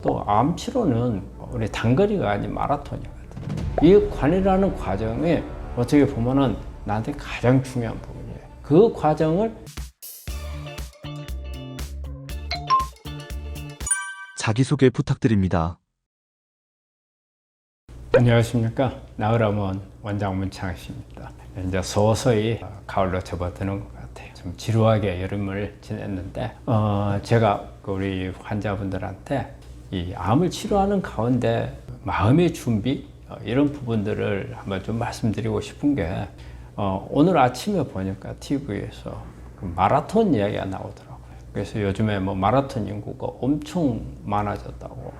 또 암 치료는 우리 단거리가 아닌 마라톤이거든. 이 관이라는 과정이 어떻게 보면은 나한테 가장 중요한 부분이에요. 그 과정을 자기소개 부탁드립니다. 안녕하십니까. 나으람원 원장 문창식입니다. 이제 서서히 가을로 접어드는 것 같아요. 좀 지루하게 여름을 지냈는데 제가 우리 환자분들한테 이 암을 치료하는 가운데 마음의 준비 이런 부분들을 한번 좀 말씀드리고 싶은 게 오늘 아침에 보니까 TV에서 그 마라톤 이야기가 나오더라고요. 그래서 요즘에 뭐 마라톤 인구가 엄청 많아졌다고.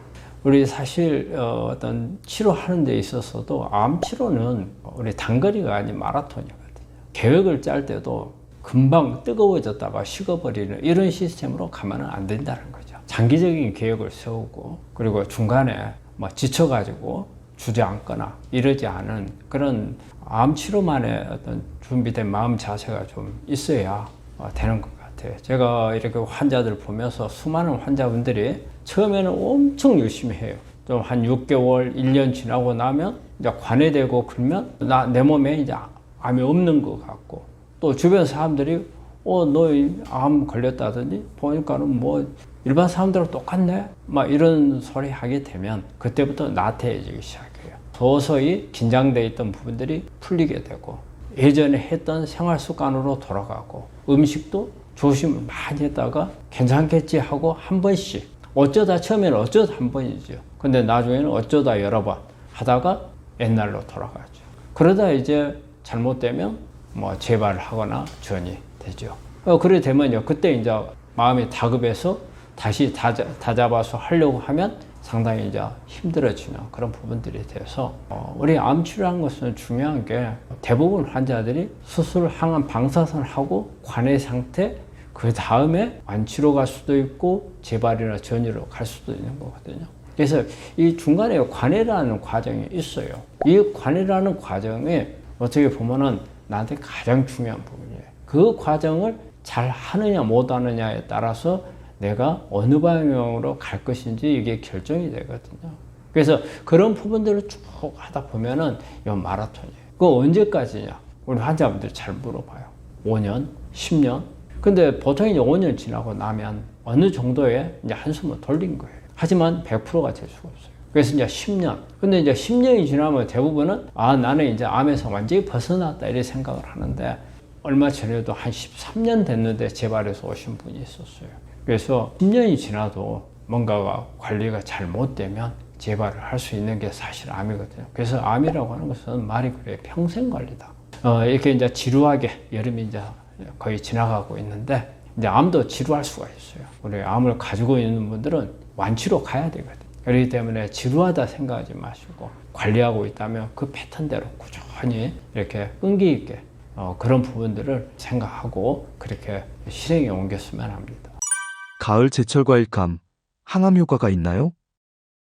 우리 사실 어떤 치료하는 데 있어서도 암 치료는 우리 단거리가 아닌 마라톤이거든요. 계획을 짤 때도 금방 뜨거워졌다가 식어버리는 이런 시스템으로 가면은 안 된다는 거죠. 장기적인 계획을 세우고 그리고 중간에 뭐 지쳐가지고 주저앉거나 이러지 않은 그런 암 치료만의 어떤 준비된 마음 자세가 좀 있어야 되는 것 같아요. 제가 이렇게 환자들 보면서 수많은 환자분들이 처음에는 엄청 열심히 해요. 좀 한 6개월, 1년 지나고 나면 이제 관해되고 그러면 내 몸에 이제 암이 없는 것 같고 또 주변 사람들이 너 암 걸렸다더니 보니까는 뭐 일반 사람들하고 똑같네? 막 이런 소리 하게 되면 그때부터 나태해지기 시작해요. 서서히 긴장되어 있던 부분들이 풀리게 되고 예전에 했던 생활 습관으로 돌아가고 음식도 조심을 많이 했다가 괜찮겠지 하고 한 번씩 어쩌다 처음에는 어쩌다 한 번이죠. 근데 나중에는 어쩌다 여러 번 하다가 옛날로 돌아가죠. 그러다 이제 잘못되면 뭐 재발하거나 전이 되죠. 그래 되면요. 그때 이제 마음이 다급해서 다시 다잡아서 하려고 하면 상당히 이제 힘들어지는 그런 부분들이 돼서 우리 암 치료하는 것은 중요한 게 대부분 환자들이 수술, 항암, 방사선을 하고 관해 상태 그 다음에 완치로 갈 수도 있고 재발이나 전이로 갈 수도 있는 거거든요. 그래서 이 중간에 관해라는 과정이 있어요. 이 관해라는 과정이 어떻게 보면은 나한테 가장 중요한 부분이에요. 그 과정을 잘 하느냐 못 하느냐에 따라서 내가 어느 방향으로 갈 것인지 이게 결정이 되거든요. 그래서 그런 부분들을 쭉 하다 보면은 이건 마라톤이에요. 그거 언제까지냐? 우리 환자분들이 잘 물어봐요. 5년, 10년? 근데 보통 이제 5년 지나고 나면 어느 정도의 이제 한숨을 돌린 거예요. 하지만 100%가 될 수가 없어요. 그래서 이제 10년. 근데 이제 10년이 지나면 대부분은 나는 이제 암에서 완전히 벗어났다 이렇게 생각을 하는데 얼마 전에도 한 13년 됐는데 재발해서 오신 분이 있었어요. 그래서 10년이 지나도 뭔가가 관리가 잘 못 되면 재발을 할 수 있는 게 사실 암이거든요. 그래서 암이라고 하는 것은 말이 그래요. 평생 관리다. 이렇게 이제 지루하게 여름이 이제 거의 지나가고 있는데 이제 암도 지루할 수가 있어요. 우리 암을 가지고 있는 분들은 완치로 가야 되거든요. 그렇기 때문에 지루하다 생각하지 마시고 관리하고 있다면 그 패턴대로 꾸준히 이렇게 끈기 있게 그런 부분들을 생각하고 그렇게 실행에 옮겼으면 합니다. 가을 제철 과일감, 항암 효과가 있나요?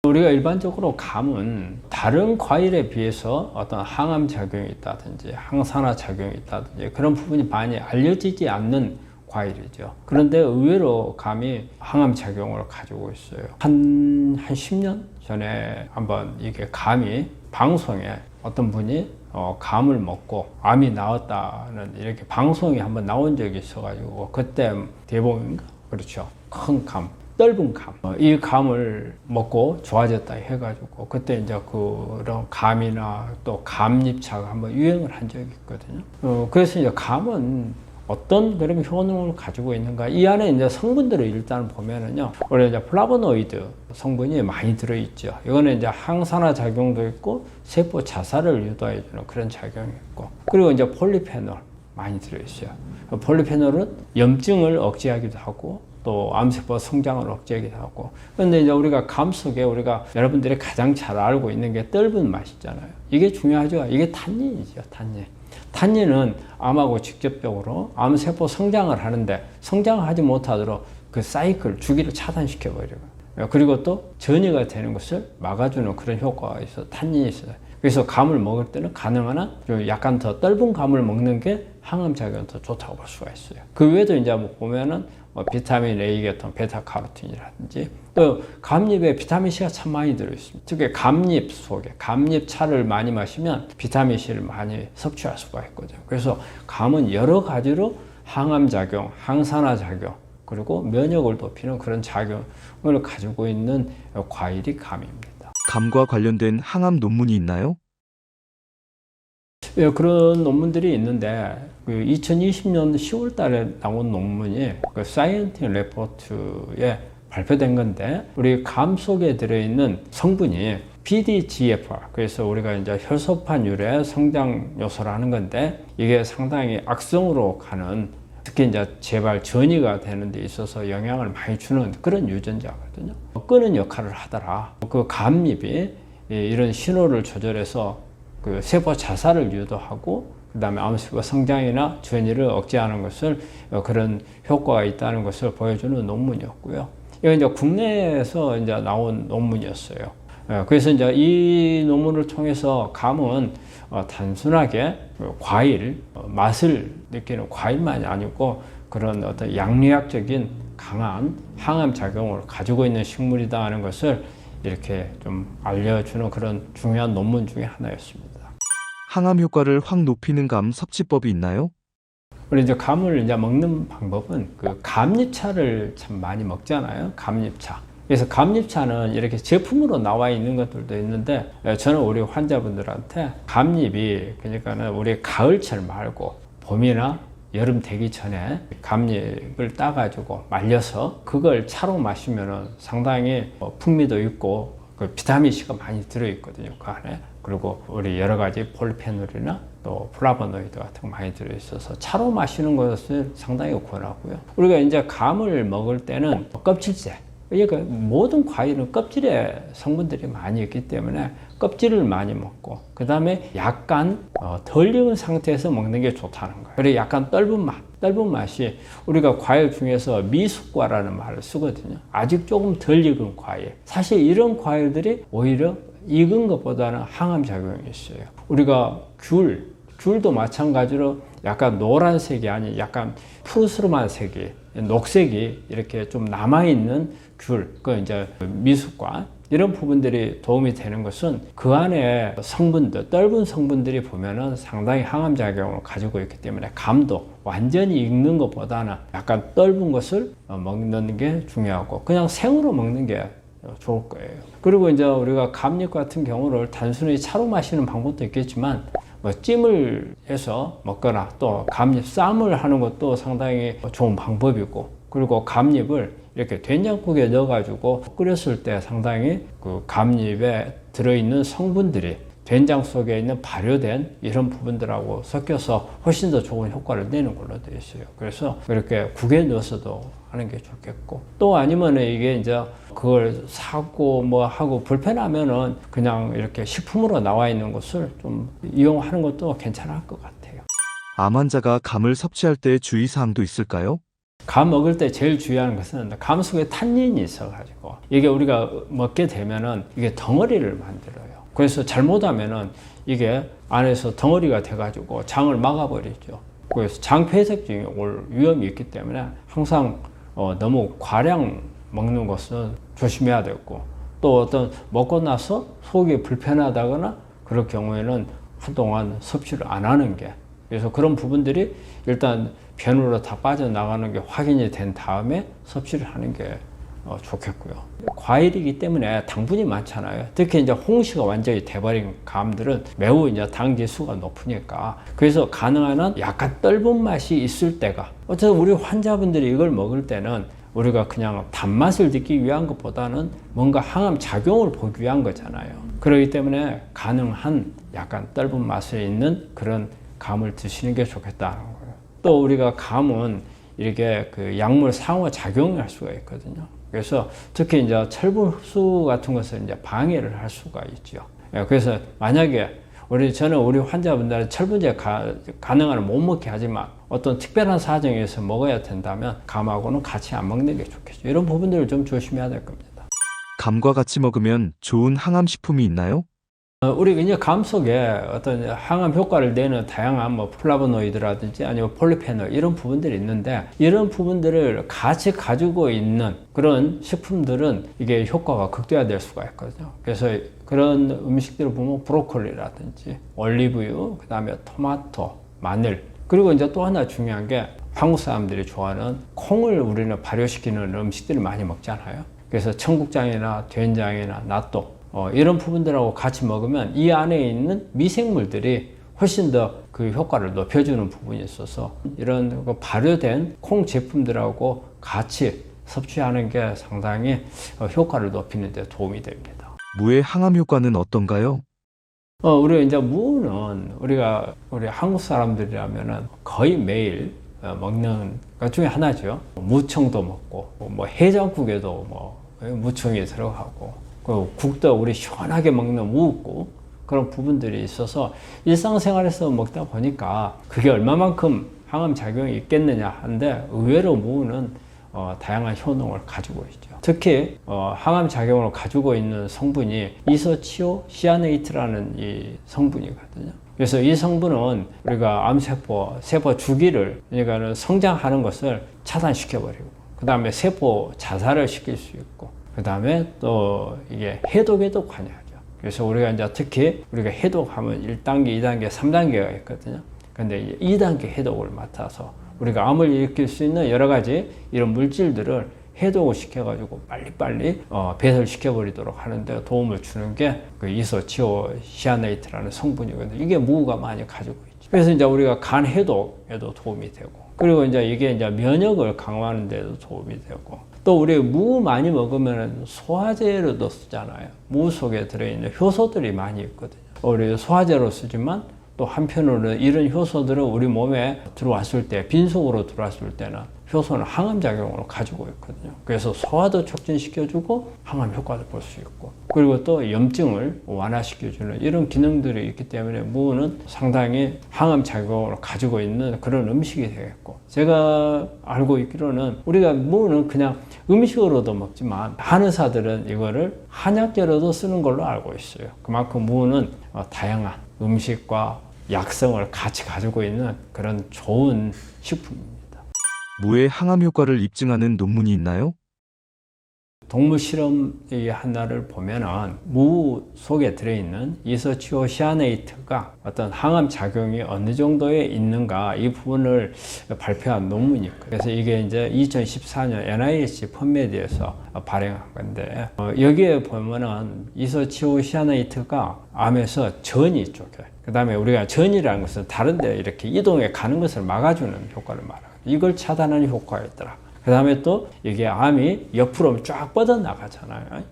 우리가 일반적으로 감은 다른 과일에 비해서 어떤 항암 작용이 있다든지 항산화 작용이 있다든지 그런 부분이 많이 알려지지 않는 과일이죠. 그런데 의외로 감이 항암 작용을 가지고 있어요. 한 10년 전에 한번 이게 감이 방송에 어떤 분이 감을 먹고 암이 나왔다는 이렇게 방송이 한번 나온 적이 있어가지고 그때 대봉인가? 그렇죠. 큰 감. 떫은 감. 이 감을 먹고 좋아졌다 해가지고 그때 이제 그런 감이나 또 감잎차가 한번 유행을 한 적이 있거든요. 그래서 이제 감은 어떤 그런 효능을 가지고 있는가. 이 안에 이제 성분들을 일단 보면은요. 원래 이제 플라보노이드 성분이 많이 들어있죠. 이거는 이제 항산화 작용도 있고 세포 자살을 유도해주는 그런 작용이 있고 그리고 이제 폴리페놀 많이 들어있어요. 폴리페놀은 염증을 억제하기도 하고 또 암세포 성장을 억제하기도 하고. 그런데 이제 우리가 감 속에 우리가 여러분들이 가장 잘 알고 있는 게 떫은 맛이잖아요. 이게 중요하죠. 이게 탄닌이죠. 탄닌. 탄닌은 암하고 직접적으로 암세포 성장을 하는데 성장하지 못하도록 그 사이클, 주기를 차단시켜 버려요. 그리고 또 전이가 되는 것을 막아주는 그런 효과가 있어서 탄닌이 있어요. 그래서 감을 먹을 때는 가능한 한 약간 더 떫은 감을 먹는 게 항암 작용이 더 좋다고 볼 수가 있어요. 그 외에도 이제 뭐 보면은 비타민 A 계통, 베타카로틴이라든지 또 감잎에 비타민 C가 참 많이 들어있습니다. 특히 감잎 속에 감잎차를 많이 마시면 비타민 C를 많이 섭취할 수가 있거든요. 그래서 감은 여러 가지로 항암 작용, 항산화 작용, 그리고 면역을 높이는 그런 작용을 가지고 있는 과일이 감입니다. 감과 관련된 항암 논문이 있나요? 예, 그런 논문들이 있는데 2020년 10월 달에 나온 논문이 사이언티픽 레포트에 발표된 건데 우리 감 속에 들어있는 성분이 PDGFR, 그래서 우리가 이제 혈소판 유래 성장 요소라는 건데 이게 상당히 악성으로 가는, 특히 이제 재발 전이가 되는 데 있어서 영향을 많이 주는 그런 유전자거든요. 끄는 역할을 하더라. 그 감잎이 이런 신호를 조절해서 그 세포 자살을 유도하고 그다음에 암세포 성장이나 전이를 억제하는 것을 그런 효과가 있다는 것을 보여주는 논문이었고요. 이건 이제 국내에서 이제 나온 논문이었어요. 그래서 이제 이 논문을 통해서 감은 단순하게 과일, 맛을 느끼는 과일만이 아니고 그런 어떤 양리학적인 강한 항암 작용을 가지고 있는 식물이다 하는 것을 이렇게 좀 알려주는 그런 중요한 논문 중에 하나였습니다. 항암 효과를 확 높이는 감 섭취법이 있나요? 우리 이제 감을 이제 먹는 방법은 그 감잎차를 참 많이 먹잖아요. 감잎차. 그래서 감잎차는 이렇게 제품으로 나와 있는 것들도 있는데 저는 우리 환자분들한테 감잎이 그러니까는 우리 가을철 말고 봄이나 여름 되기 전에 감잎을 따가지고 말려서 그걸 차로 마시면은 상당히 풍미도 있고 그 비타민 C가 많이 들어있거든요. 그 안에. 그리고 우리 여러 가지 폴리페놀이나 또 플라보노이드 같은 거 많이 들어있어서 차로 마시는 것을 상당히 권하고요. 우리가 이제 감을 먹을 때는 껍질째, 그러니까 모든 과일은 껍질에 성분들이 많이 있기 때문에 껍질을 많이 먹고 그 다음에 약간 덜 익은 상태에서 먹는 게 좋다는 거예요. 그리고 약간 떫은 맛이 우리가 과일 중에서 미숫과라는 말을 쓰거든요. 아직 조금 덜 익은 과일. 사실 이런 과일들이 오히려 익은 것보다는 항암 작용이 있어요. 우리가 귤도 마찬가지로 약간 노란색이 아닌 약간 푸르스름한 색이, 녹색이 이렇게 좀 남아있는 귤, 그 이제 미숫과 이런 부분들이 도움이 되는 것은 그 안에 성분들, 떫은 성분들이 보면은 상당히 항암 작용을 가지고 있기 때문에 감도 완전히 익는 것보다는 약간 떫은 것을 먹는 게 중요하고 그냥 생으로 먹는 게 좋을 거예요. 그리고 이제 우리가 감잎 같은 경우를 단순히 차로 마시는 방법도 있겠지만 뭐 찜을 해서 먹거나 또 감잎 쌈을 하는 것도 상당히 좋은 방법이고, 그리고 감잎을 이렇게 된장국에 넣어가지고 끓였을 때 상당히 그 감잎에 들어있는 성분들이 된장 속에 있는 발효된 이런 부분들하고 섞여서 훨씬 더 좋은 효과를 내는 걸로 되어 있어요. 그래서 이렇게 국에 넣어서도 하는 게 좋겠고, 또 아니면 이게 이제 그걸 사고 뭐 하고 불편하면은 그냥 이렇게 식품으로 나와 있는 것을 좀 이용하는 것도 괜찮을 것 같아요. 암 환자가 감을 섭취할 때 주의사항도 있을까요? 감 먹을 때 제일 중요한 것은 감 속에 탄닌이 있어가지고 이게 우리가 먹게 되면은 이게 덩어리를 만들어요. 그래서 잘못하면은 이게 안에서 덩어리가 돼가지고 장을 막아버리죠. 그래서 장폐색증이 올 위험이 있기 때문에 항상 너무 과량 먹는 것은 조심해야 되고, 또 어떤 먹고 나서 속이 불편하다거나 그럴 경우에는 한동안 섭취를 안 하는 게, 그래서 그런 부분들이 일단 변으로 다 빠져나가는 게 확인이 된 다음에 섭취를 하는 게 좋겠고요. 과일이기 때문에 당분이 많잖아요. 특히 이제 홍시가 완전히 돼버린 감들은 매우 이제 당 지수가 높으니까, 그래서 가능한 한 약간 떫은 맛이 있을 때가, 어쨌든 우리 환자분들이 이걸 먹을 때는 우리가 그냥 단맛을 느끼기 위한 것보다는 뭔가 항암 작용을 보기 위한 거잖아요. 그렇기 때문에 가능한 약간 떫은 맛이 있는 그런 감을 드시는 게 좋겠다는 거예요. 또 우리가 감은 이렇게 그 약물 상호 작용을 할 수가 있거든요. 그래서 특히 이제 철분 흡수 같은 것을 이제 방해를 할 수가 있죠. 그래서 만약에 저는 우리 환자분들은 철분제 가능한 한 못 먹게 하지만 어떤 특별한 사정에서 먹어야 된다면 감하고는 같이 안 먹는 게 좋겠죠. 이런 부분들을 좀 조심해야 될 겁니다. 감과 같이 먹으면 좋은 항암 식품이 있나요? 우리 이제 감 속에 어떤 항암 효과를 내는 다양한 뭐 플라보노이드라든지 아니면 폴리페놀 이런 부분들이 있는데 이런 부분들을 같이 가지고 있는 그런 식품들은 이게 효과가 극대화될 수가 있거든요. 그래서 그런 음식들을 보면 브로콜리라든지 올리브유, 그 다음에 토마토, 마늘, 그리고 이제 또 하나 중요한 게 한국 사람들이 좋아하는 콩을 우리는 발효시키는 음식들을 많이 먹잖아요. 그래서 청국장이나 된장이나 나또 이런 부분들하고 같이 먹으면 이 안에 있는 미생물들이 훨씬 더 그 효과를 높여주는 부분이 있어서 이런 발효된 콩 제품들하고 같이 섭취하는 게 상당히 효과를 높이는 데 도움이 됩니다. 무의 항암 효과는 어떤가요? 우리가 이제 무는 우리 한국 사람들이라면은 거의 매일 먹는 것 중에 하나죠. 무청도 먹고, 뭐 해장국에도 뭐 무청이 들어가고, 그 국도 우리 시원하게 먹는 무국 그런 부분들이 있어서 일상생활에서 먹다 보니까 그게 얼마만큼 항암 작용이 있겠느냐 하는데 의외로 무는 다양한 효능을 가지고 있죠. 특히 항암 작용을 가지고 있는 성분이 이소치오시아네이트라는 이 성분이거든요. 그래서 이 성분은 우리가 암세포, 세포 주기를 그러니까 성장하는 것을 차단시켜버리고 그 다음에 세포 자살을 시킬 수 있고 그 다음에 또 이게 해독에도 관여하죠. 그래서 우리가 이제 특히 우리가 해독하면 1단계, 2단계, 3단계가 있거든요. 근데 2단계 해독을 맡아서 우리가 암을 일으킬 수 있는 여러 가지 이런 물질들을 해독을 시켜가지고 빨리빨리 배설시켜버리도록 하는데 도움을 주는 게 그 이소치오시아네이트라는 성분이거든요. 이게 무가 많이 가지고 있죠. 그래서 이제 우리가 간 해독에도 도움이 되고 그리고 이제 이게 이제 면역을 강화하는 데도 도움이 되고 또 우리 무 많이 먹으면 소화제로도 쓰잖아요. 무 속에 들어있는 효소들이 많이 있거든요. 우리 소화제로 쓰지만 또 한편으로는 이런 효소들은 우리 몸에 들어왔을 때, 빈속으로 들어왔을 때는 효소는 항암 작용을 가지고 있거든요. 그래서 소화도 촉진시켜주고 항암 효과도 볼 수 있고 그리고 또 염증을 완화시켜주는 이런 기능들이 있기 때문에 무는 상당히 항암 작용을 가지고 있는 그런 음식이 되겠고 제가 알고 있기로는 우리가 무는 그냥 음식으로도 먹지만 한의사들은 이거를 한약재로도 쓰는 걸로 알고 있어요. 그만큼 무는 다양한 음식과 약성을 같이 가지고 있는 그런 좋은 식품입니다. 무의 항암 효과를 입증하는 논문이 있나요? 동물 실험 하나를 보면은 무 속에 들어있는 이소치오시아네이트가 어떤 항암 작용이 어느 정도에 있는가 이 부분을 발표한 논문이 있고 그래서 이게 이제 2014년 NIH 펀메디에서 발행한 건데 여기에 보면은 이소치오시아네이트가 암에서 전이 쪽에 그 다음에 우리가 전이라는 것은 다른 데 이렇게 이동해 가는 것을 막아주는 효과를 말하거든요. 이걸 차단하는 효과가 있더라. 그 다음에 또 이게 암이 옆으로 쫙 뻗어나가잖아요.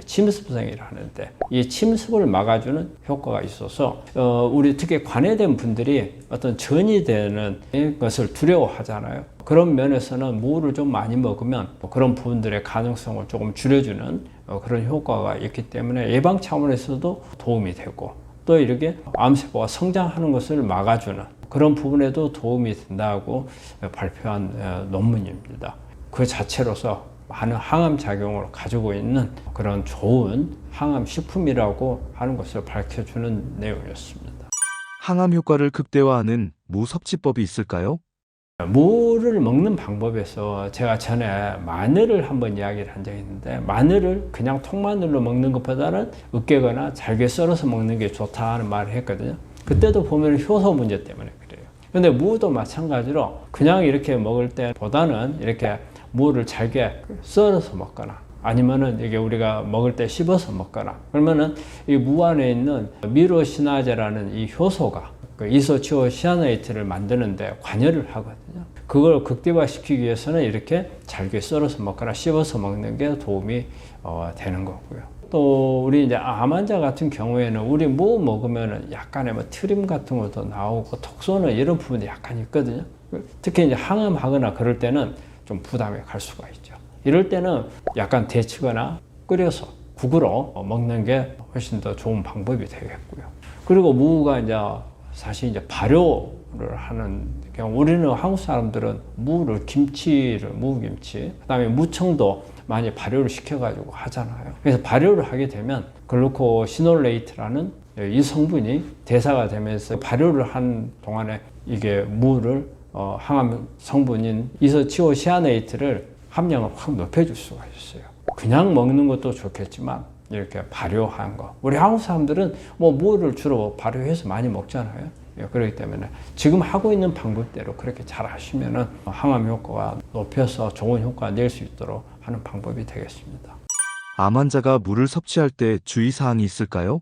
침습성이라 하는데 이 침습을 막아주는 효과가 있어서 우리 특히 관해된 분들이 어떤 전이 되는 것을 두려워하잖아요. 그런 면에서는 무를 좀 많이 먹으면 그런 부분들의 가능성을 조금 줄여주는 그런 효과가 있기 때문에 예방 차원에서도 도움이 되고 또 이렇게 암세포가 성장하는 것을 막아주는 그런 부분에도 도움이 된다고 발표한 논문입니다. 그 자체로서 많은 항암 작용을 가지고 있는 그런 좋은 항암 식품이라고 하는 것을 밝혀주는 내용이었습니다. 항암 효과를 극대화하는 무 섭취법이 있을까요? 무를 먹는 방법에서 제가 전에 마늘을 한번 이야기를 한 적이 있는데 마늘을 그냥 통마늘로 먹는 것보다는 으깨거나 잘게 썰어서 먹는 게 좋다는 말을 했거든요. 그때도 보면 효소 문제 때문에 그래요. 근데 무도 마찬가지로 그냥 이렇게 먹을 때보다는 이렇게 무를 잘게 썰어서 먹거나 아니면은 이게 우리가 먹을 때 씹어서 먹거나 그러면은 이 무 안에 있는 미로시나제라는 이 효소가 그 이소치오시아네이트를 만드는데 관여를 하거든요. 그걸 극대화시키기 위해서는 이렇게 잘게 썰어서 먹거나 씹어서 먹는 게 도움이 되는 거고요. 또 우리 이제 암 환자 같은 경우에는 우리 무 먹으면은 약간의 뭐 트림 같은 것도 나오고 톡 쏘는 이런 부분이 약간 있거든요. 특히 이제 항암하거나 그럴 때는 좀 부담이 갈 수가 있죠. 이럴 때는 약간 데치거나 끓여서 국으로 먹는 게 훨씬 더 좋은 방법이 되겠고요. 그리고 무가 이제 사실 이제 발효를 하는 경우 우리는 한국 사람들은 무를 김치를 무김치 그다음에 무청도 많이 발효를 시켜가지고 하잖아요. 그래서 발효를 하게 되면 글루코시놀레이트라는 이 성분이 대사가 되면서 발효를 한 동안에 이게 무를 항암 성분인 이소치오시아네이트를 함량을 확 높여줄 수가 있어요. 그냥 먹는 것도 좋겠지만 이렇게 발효한 거. 우리 한국 사람들은 뭐 무를 주로 발효해서 많이 먹잖아요. 그렇기 때문에 지금 하고 있는 방법대로 그렇게 잘 하시면은 항암 효과가 높여서 좋은 효과가 낼 수 있도록 하는 방법이 되겠습니다. 암 환자가 물을 섭취할 때 주의사항이 있을까요?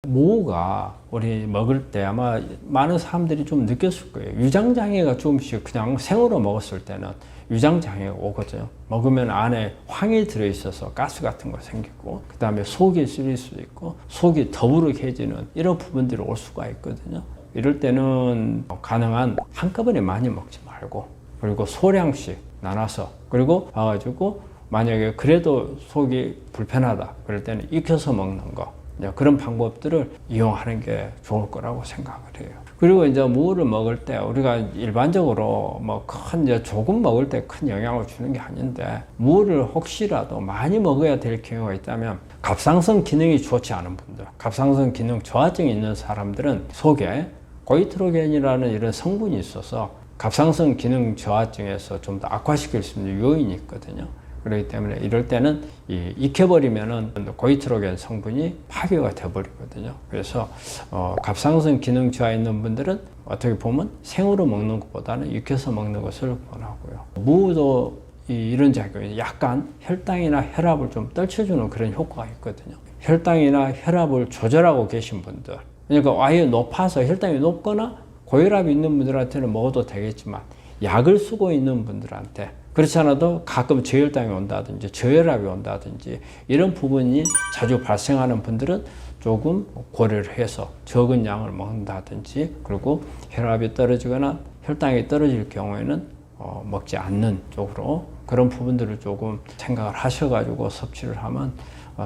무가 우리 먹을 때 아마 많은 사람들이 좀 느꼈을 거예요. 위장장애가 조금씩 그냥 생으로 먹었을 때는 위장장애가 오거든요. 먹으면 안에 황이 들어있어서 가스 같은 거 생기고, 그 다음에 속이 쓰릴 수도 있고, 속이 더부룩해지는 이런 부분들이 올 수가 있거든요. 이럴 때는 가능한 한꺼번에 많이 먹지 말고, 그리고 소량씩 나눠서, 그리고 봐가지고 만약에 그래도 속이 불편하다 그럴 때는 익혀서 먹는 거, 그런 방법들을 이용하는 게 좋을 거라고 생각을 해요. 그리고 이제 무를 먹을 때 우리가 일반적으로 뭐 이제 조금 먹을 때 큰 영향을 주는 게 아닌데, 무를 혹시라도 많이 먹어야 될 경우가 있다면 갑상선 기능이 좋지 않은 분들, 갑상선 기능 저하증이 있는 사람들은 속에 고이트로겐이라는 이런 성분이 있어서 갑상선 기능 저하증에서 좀 더 악화시킬 수 있는 요인이 있거든요. 그렇기 때문에 이럴 때는 익혀버리면은 고이트로겐 성분이 파괴가 돼버리거든요. 그래서 갑상선 기능 저하 있는 분들은 어떻게 보면 생으로 먹는 것보다는 익혀서 먹는 것을 권하고요. 무도 이런 작용이 약간 혈당이나 혈압을 좀 떨쳐주는 그런 효과가 있거든요. 혈당이나 혈압을 조절하고 계신 분들, 그러니까 아예 높아서 혈당이 높거나 고혈압이 있는 분들한테는 먹어도 되겠지만, 약을 쓰고 있는 분들한테 그렇지 않아도 가끔 저혈당이 온다든지 저혈압이 온다든지 이런 부분이 자주 발생하는 분들은 조금 고려를 해서 적은 양을 먹는다든지, 그리고 혈압이 떨어지거나 혈당이 떨어질 경우에는 먹지 않는 쪽으로 그런 부분들을 조금 생각을 하셔가지고 섭취를 하면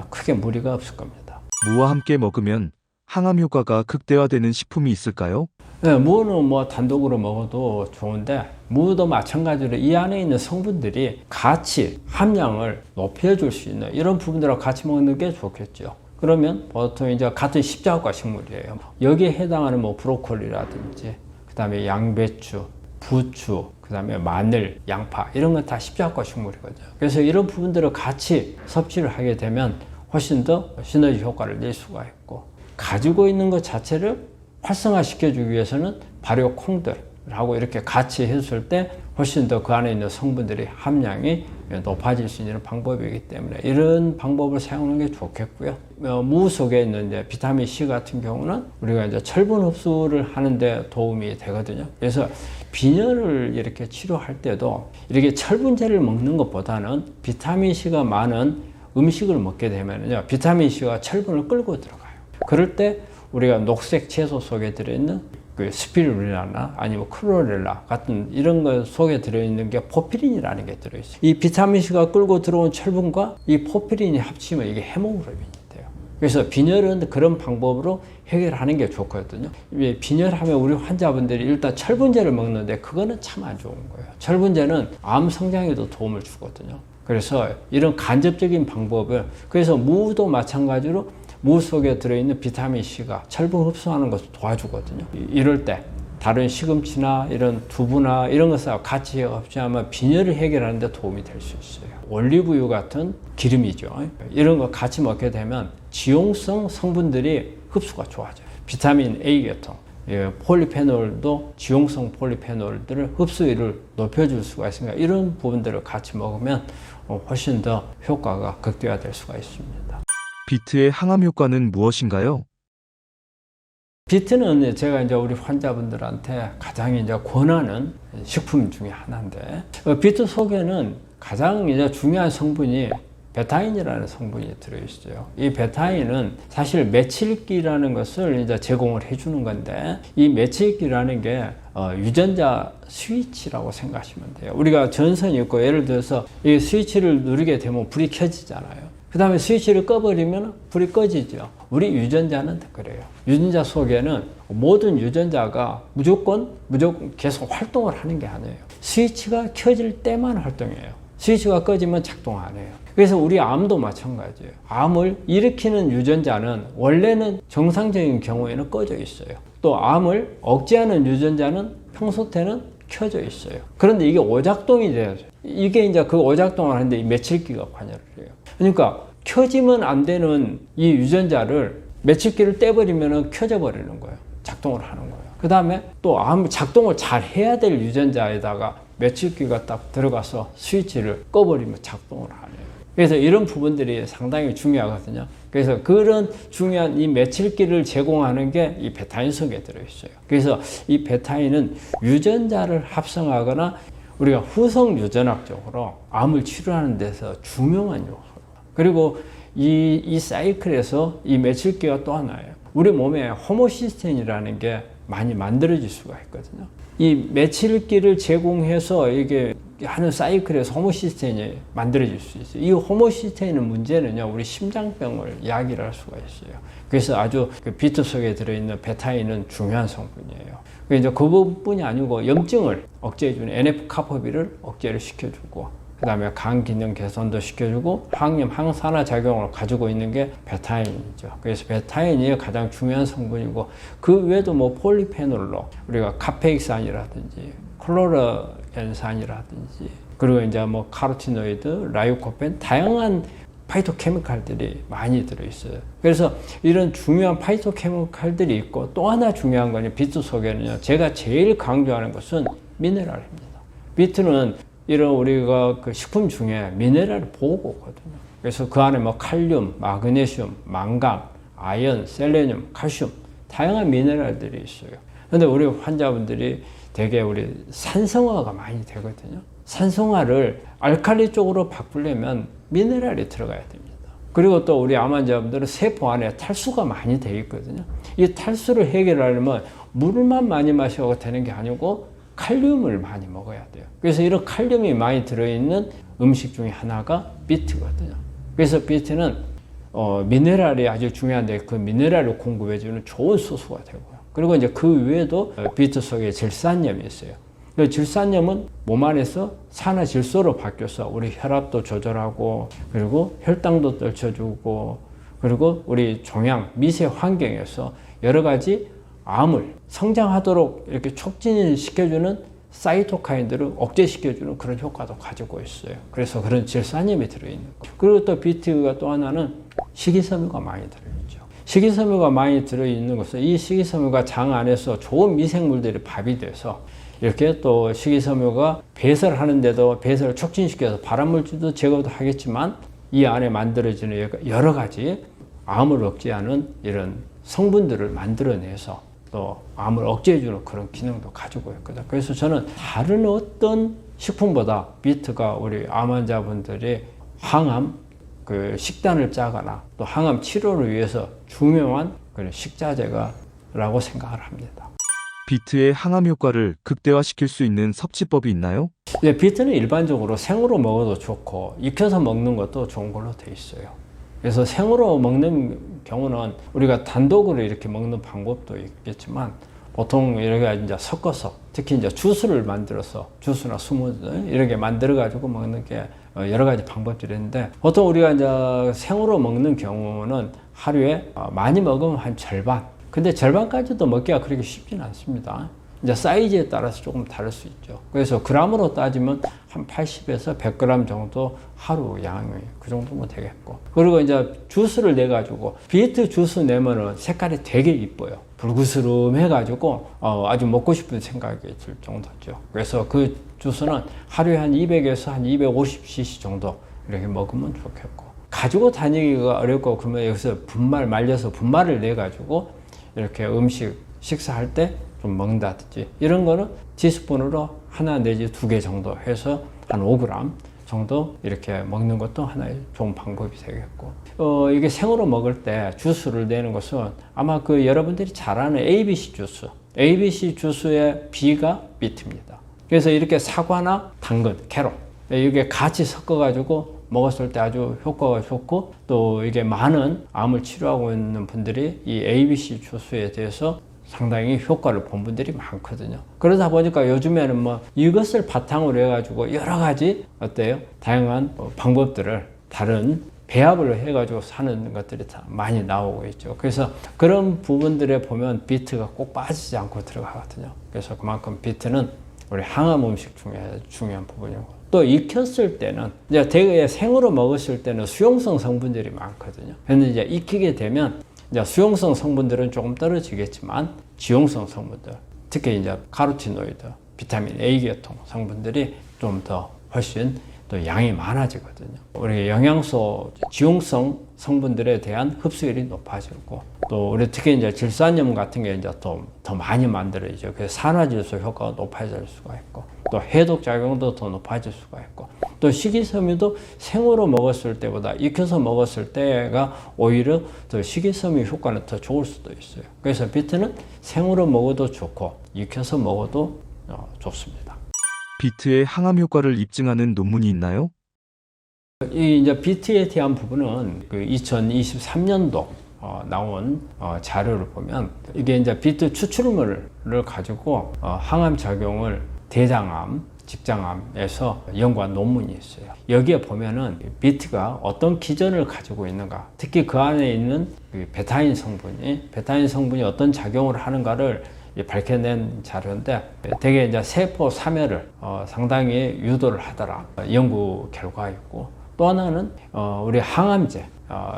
크게 무리가 없을 겁니다. 무와 함께 먹으면 항암 효과가 극대화되는 식품이 있을까요? 네, 무는 뭐 단독으로 먹어도 좋은데, 무도 마찬가지로 이 안에 있는 성분들이 같이 함량을 높여줄 수 있는 이런 부분들하고 같이 먹는 게 좋겠죠. 그러면 보통 이제 같은 십자가 식물이에요. 여기에 해당하는 뭐 브로콜리라든지, 그 다음에 양배추, 부추, 그 다음에 마늘, 양파, 이런 건 다 십자가 식물이거든요. 그래서 이런 부분들을 같이 섭취를 하게 되면 훨씬 더 시너지 효과를 낼 수가 있고, 가지고 있는 것 자체를 활성화시켜주기 위해서는 발효 콩들하고 이렇게 같이 했을 때 훨씬 더 그 안에 있는 성분들의 함량이 높아질 수 있는 방법이기 때문에 이런 방법을 사용하는 게 좋겠고요. 무 속에 있는 이제 비타민 C 같은 경우는 우리가 이제 철분 흡수를 하는데 도움이 되거든요. 그래서 빈혈을 이렇게 치료할 때도 이렇게 철분제를 먹는 것보다는 비타민 C가 많은 음식을 먹게 되면요, 비타민 C가 철분을 끌고 들어가요. 그럴 때 우리가 녹색 채소 속에 들어있는 그 스피루리나나 아니면 클로렐라 같은 이런 것 속에 들어있는 게 포피린이라는 게 들어있어요. 이 비타민C가 끌고 들어온 철분과 이 포피린이 합치면 이게 헤모글로빈이 돼요. 그래서 빈혈은 그런 방법으로 해결하는 게 좋거든요. 빈혈하면 우리 환자분들이 일단 철분제를 먹는데 그거는 참 안 좋은 거예요. 철분제는 암 성장에도 도움을 주거든요. 그래서 이런 간접적인 방법을, 그래서 무도 마찬가지로 무 속에 들어있는 비타민C가 철분 흡수하는 것을 도와주거든요. 이럴 때 다른 시금치나 이런 두부나 이런 것과 같이 섭취하면 빈혈을 해결하는 데 도움이 될 수 있어요. 올리브유 같은 기름이죠. 이런 거 같이 먹게 되면 지용성 성분들이 흡수가 좋아져요. 비타민 A 계통, 폴리페놀도 지용성 폴리페놀들을 흡수율을 높여줄 수가 있으니까 이런 부분들을 같이 먹으면 훨씬 더 효과가 극대화될 수가 있습니다. 비트의 항암 효과는 무엇인가요? 비트는 제가 이제 우리 환자분들한테 가장 이제 권하는 식품 중에 하나인데, 비트 속에는 가장 이제 중요한 성분이 베타인이라는 성분이 들어있어요. 이 베타인은 사실 메칠기라는 것을 이제 제공을 해주는 건데, 이 메칠기라는 게 유전자 스위치라고 생각하시면 돼요. 우리가 전선이 있고 예를 들어서 이 스위치를 누르게 되면 불이 켜지잖아요. 그 다음에 스위치를 꺼버리면 불이 꺼지죠. 우리 유전자는 그래요. 유전자 속에는 모든 유전자가 무조건 계속 활동을 하는 게 아니에요. 스위치가 켜질 때만 활동해요. 스위치가 꺼지면 작동 안 해요. 그래서 우리 암도 마찬가지예요. 암을 일으키는 유전자는 원래는 정상적인 경우에는 꺼져 있어요. 또 암을 억제하는 유전자는 평소 때는 켜져 있어요. 그런데 이게 오작동이 돼야죠. 이게 이제 그 오작동을 하는데 이 메칠기가 관여를 해요. 그러니까 켜지면 안 되는 이 유전자를 메칠기를 떼버리면 켜져 버리는 거예요. 작동을 하는 거예요. 그 다음에 또 암 작동을 잘 해야 될 유전자에다가 메칠기가 딱 들어가서 스위치를 꺼버리면 작동을 안 해요. 그래서 이런 부분들이 상당히 중요하거든요. 그래서 그런 중요한 이 메칠기를 제공하는 게 이 베타인 속에 들어있어요. 그래서 이 베타인은 유전자를 합성하거나 우리가 후성 유전학적으로 암을 치료하는 데서 중요한 요소예요. 그리고 이 사이클에서 이 메칠기가 또 하나예요. 우리 몸에 호모시스테인이라는 게 많이 만들어질 수가 있거든요. 이 메칠기를 제공해서 이게 하는 사이클에서 호모시스테인이 만들어질 수 있어요. 이 호모시스테인의 문제는요, 우리 심장병을 이야기를 할 수가 있어요. 그래서 아주 그 비트 속에 들어있는 베타인은 중요한 성분이에요. 이제 그 부분뿐이 아니고 염증을 억제해주는 NF-카포비를 억제를 시켜주고, 그 다음에 간 기능 개선도 시켜주고, 항염, 항산화 작용을 가지고 있는 게 베타인이죠. 그래서 베타인이 가장 중요한 성분이고, 그 외에도 뭐 폴리페놀로 우리가 카페익산이라든지 클로로엔산이라든지, 그리고 이제 뭐 카로티노이드, 라이코펜, 다양한 파이토케미칼들이 많이 들어있어요. 그래서 이런 중요한 파이토케미칼들이 있고, 또 하나 중요한 건 비트 속에는요, 제가 제일 강조하는 것은 미네랄입니다. 비트는 이런 우리가 그 식품 중에 미네랄 보고거든요. 그래서 그 안에 뭐 칼륨, 마그네슘, 망강, 아연, 셀레늄, 칼슘, 다양한 미네랄들이 있어요. 근데 우리 환자분들이 되게 우리 산성화가 많이 되거든요. 산성화를 알칼리 쪽으로 바꾸려면 미네랄이 들어가야 됩니다. 그리고 또 우리 암 환자분들은 세포 안에 탈수가 많이 돼 있거든요. 이 탈수를 해결하려면 물만 많이 마셔도 되는 게 아니고 칼륨을 많이 먹어야 돼요. 그래서 이런 칼륨이 많이 들어있는 음식 중에 하나가 비트거든요. 그래서 비트는 미네랄이 아주 중요한데 그 미네랄을 공급해주는 좋은 소스가 되고요. 그리고 이제 그 외에도 비트 속에 질산염이 있어요. 그 질산염은 몸 안에서 산화질소로 바뀌어서 우리 혈압도 조절하고, 그리고 혈당도 떨쳐주고, 그리고 우리 종양, 미세 환경에서 여러 가지 암을 성장하도록 이렇게 촉진시켜주는 사이토카인들을 억제시켜주는 그런 효과도 가지고 있어요. 그래서 그런 질산염이 들어있는 거. 그리고 또 비트가 또 하나는 식이섬유가 많이 들어있죠. 식이섬유가 많이 들어있는 것은 이 식이섬유가 장 안에서 좋은 미생물들이 밥이 돼서 이렇게 또 식이섬유가 배설을 하는데도 배설을 촉진시켜서 발암물질도 제거도 하겠지만 이 안에 만들어지는 여러 가지 암을 억제하는 이런 성분들을 만들어내서 또 암을 억제해주는 그런 기능도 가지고 있거든요. 그래서 저는 다른 어떤 식품보다 비트가 우리 암 환자분들이 항암 그 식단을 짜거나 또 항암 치료를 위해서 중요한 그런 식자재가라고 생각을 합니다. 비트의 항암 효과를 극대화시킬 수 있는 섭취법이 있나요? 네, 비트는 일반적으로 생으로 먹어도 좋고 익혀서 먹는 것도 좋은 걸로 돼 있어요. 그래서 생으로 먹는 경우는 우리가 단독으로 이렇게 먹는 방법도 있겠지만 보통 이렇게 이제 섞어서 특히 이제 주스를 만들어서 주스나 스무디 이렇게 만들어 가지고 먹는 게 여러 가지 방법들이 있는데 보통 우리가 이제 생으로 먹는 경우는 하루에 많이 먹으면 한 절반. 근데 절반까지도 먹기가 그렇게 쉽지는 않습니다. 이제 사이즈에 따라서 조금 다를 수 있죠. 그래서 그램으로 따지면 한 80에서 100g 정도 하루 양이 그 정도면 되겠고. 그리고 이제 주스를 내가지고 비트 주스 내면은 색깔이 되게 이뻐요. 불그스름해가지고 아주 먹고 싶은 생각이 들 정도죠. 그래서 그 주스는 하루에 한 200에서 한 250cc 정도 이렇게 먹으면 좋겠고. 가지고 다니기가 어렵고 그러면 여기서 말려서 분말을 내가지고 이렇게 식사할 때 좀 먹는다든지 이런 거는 티스푼으로 하나 내지 2개 정도 해서 한 5g 정도 이렇게 먹는 것도 하나의 좋은 방법이 되겠고 이게 생으로 먹을 때 주스를 내는 것은 아마 그 여러분들이 잘 아는 ABC 주스의 B가 비트입니다. 그래서 이렇게 사과나 당근, 캐럿 이게 같이 섞어 가지고 먹었을 때 아주 효과가 좋고 또 이게 많은 암을 치료하고 있는 분들이 이 ABC 주스에 대해서 상당히 효과를 본 분들이 많거든요. 그러다 보니까 요즘에는 뭐 이것을 바탕으로 해가지고 여러 가지 어때요? 다양한 방법들을 다른 배합을 해가지고 사는 것들이 다 많이 나오고 있죠. 그래서 그런 부분들에 보면 비트가 꼭 빠지지 않고 들어가거든요. 그래서 그만큼 비트는 우리 항암 음식 중에 중요한 부분이고, 또 익혔을 때는 이제 대개 생으로 먹었을 때는 수용성 성분들이 많거든요. 그런데 이제 익히게 되면 이제 수용성 성분들은 조금 떨어지겠지만 지용성 성분들, 특히 이제 카로티노이드, 비타민 A 계통 성분들이 좀 더 훨씬 또 양이 많아지거든요. 우리 영양소 지용성 성분들에 대한 흡수율이 높아지고, 또 우리 특히 이제 질산염 같은 게 이제 더 많이 만들어지죠. 그래서 산화질소 효과가 높아질 수가 있고, 또 해독 작용도 더 높아질 수가 있고, 또 식이섬유도 생으로 먹었을 때보다 익혀서 먹었을 때가 오히려 더 식이섬유 효과는 더 좋을 수도 있어요. 그래서 비트는 생으로 먹어도 좋고 익혀서 먹어도 좋습니다. 비트의 항암 효과를 입증하는 논문이 있나요? 이 이제 비트에 대한 부분은 그 2023년도 나온 자료를 보면, 이게 이제 비트 추출물을 가지고 항암 작용을 대장암, 직장암에서 연구한 논문이 있어요. 여기에 보면은 비트가 어떤 기전을 가지고 있는가, 특히 그 안에 있는 베타인 성분이 어떤 작용을 하는가를 밝혀낸 자료인데, 대개 이제 세포 사멸을 상당히 유도를 하더라 연구 결과였고, 또 하나는 우리 항암제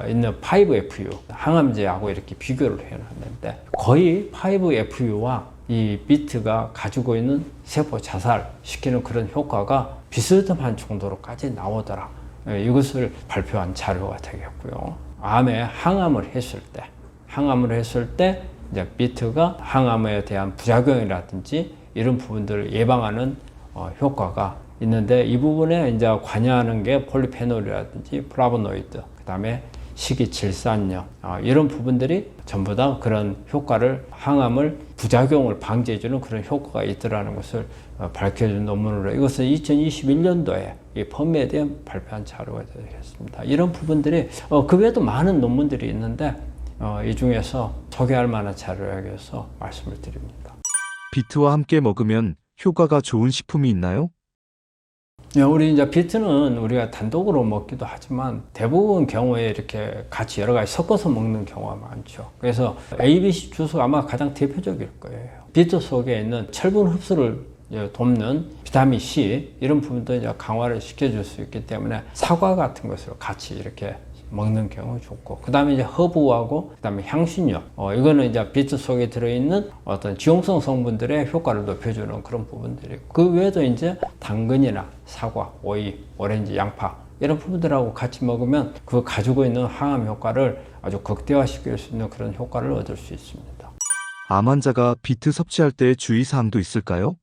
있는 5FU 항암제하고 이렇게 비교를 해놨는데, 거의 5FU와 이 비트가 가지고 있는 세포 자살시키는 그런 효과가 비슷한 정도로까지 나오더라. 이것을 발표한 자료가 되겠고요. 암에 항암을 했을 때 이제 비트가 항암에 대한 부작용이라든지 이런 부분들을 예방하는 효과가 있는데, 이 부분에 이제 관여하는 게 폴리페놀이라든지 플라보노이드, 그 다음에 식이질산염, 이런 부분들이 전부 다 그런 효과를, 항암을 부작용을 방지해주는 그런 효과가 있더라는 것을 밝혀준 논문으로, 이것은 2021년도에 이 펀메드에 발표한 자료가 되겠습니다. 이런 부분들이 그 외에도 많은 논문들이 있는데 이 중에서 소개할 만한 자료에서 말씀을 드립니다. 비트와 함께 먹으면 효과가 좋은 식품이 있나요? 우리 이제 비트는 우리가 단독으로 먹기도 하지만 대부분 경우에 이렇게 같이 여러 가지 섞어서 먹는 경우가 많죠. 그래서 ABC 주스가 아마 가장 대표적일 거예요. 비트 속에 있는 철분 흡수를 돕는 비타민 C, 이런 부분도 이제 강화를 시켜줄 수 있기 때문에 사과 같은 것을 같이 이렇게 먹는 경우 좋고, 그 다음에 이제 허브하고 그 다음에 향신료, 이거는 이제 비트 속에 들어있는 어떤 지용성 성분들의 효과를 높여주는 그런 부분들이, 그 외에도 이제 당근이나 사과, 오이, 오렌지, 양파 이런 부분들하고 같이 먹으면 그 가지고 있는 항암 효과를 아주 극대화시킬 수 있는 그런 효과를 얻을 수 있습니다. 암 환자가 비트 섭취할 때 주의사항도 있을까요?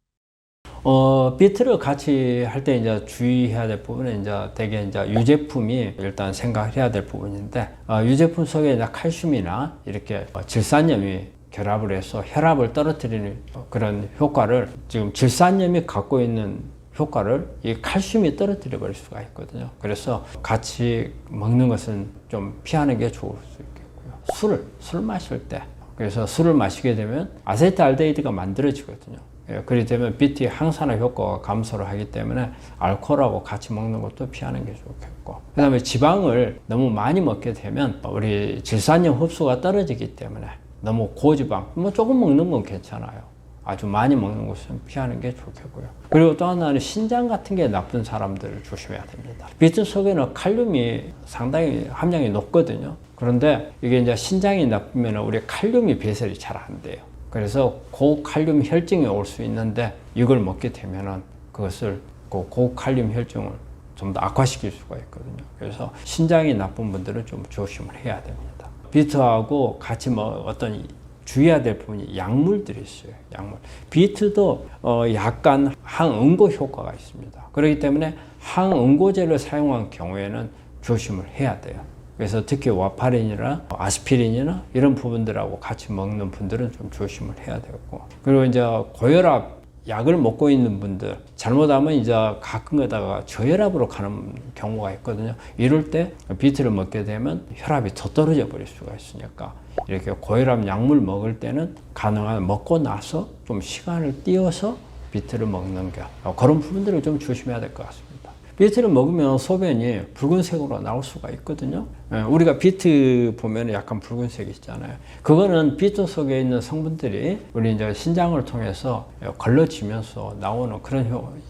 비트를 같이 할 때 이제 주의해야 될 부분은 이제 대개 이제 유제품이 일단 생각해야 될 부분인데, 유제품 속에 이제 칼슘이나 이렇게 질산염이 결합을 해서 혈압을 떨어뜨리는 그런 효과를, 지금 질산염이 갖고 있는 효과를 이 칼슘이 떨어뜨려 버릴 수가 있거든요. 그래서 같이 먹는 것은 좀 피하는 게 좋을 수 있겠고요. 술 마실 때, 그래서 술을 마시게 되면 아세트알데히드가 만들어지거든요. 그렇게 되면 비트의 항산화 효과가 감소를 하기 때문에 알코올하고 같이 먹는 것도 피하는 게 좋겠고, 그 다음에 지방을 너무 많이 먹게 되면 우리 질산염 흡수가 떨어지기 때문에 너무 고지방, 조금 먹는 건 괜찮아요. 아주 많이 먹는 것은 피하는 게 좋겠고요. 그리고 또 하나는 신장 같은 게 나쁜 사람들을 조심해야 됩니다. 비트 속에는 칼륨이 상당히 함량이 높거든요. 그런데 이게 이제 신장이 나쁘면 우리 칼륨이 배설이 잘 안 돼요. 그래서 고칼륨 혈증이 올 수 있는데, 이걸 먹게 되면은 그것을 고칼륨 혈증을 좀 더 악화시킬 수가 있거든요. 그래서 신장이 나쁜 분들은 좀 조심을 해야 됩니다. 비트하고 같이 어떤 주의해야 될 부분이 약물들이 있어요. 약물. 비트도 약간 항응고 효과가 있습니다. 그렇기 때문에 항응고제를 사용한 경우에는 조심을 해야 돼요. 그래서 특히 와파린이나 아스피린이나 이런 부분들하고 같이 먹는 분들은 좀 조심을 해야 되고, 그리고 이제 고혈압 약을 먹고 있는 분들, 잘못하면 이제 가끔 가다가 저혈압으로 가는 경우가 있거든요. 이럴 때 비트를 먹게 되면 혈압이 더 떨어져 버릴 수가 있으니까, 이렇게 고혈압 약물 먹을 때는 가능한 먹고 나서 좀 시간을 띄워서 비트를 먹는 게, 그런 부분들을 좀 조심해야 될 것 같습니다. 비트를 먹으면 소변이 붉은색으로 나올 수가 있거든요. 우리가 비트 보면 약간 붉은색이 있잖아요. 그거는 비트 속에 있는 성분들이 우리 이제 신장을 통해서 걸러지면서 나오는 그런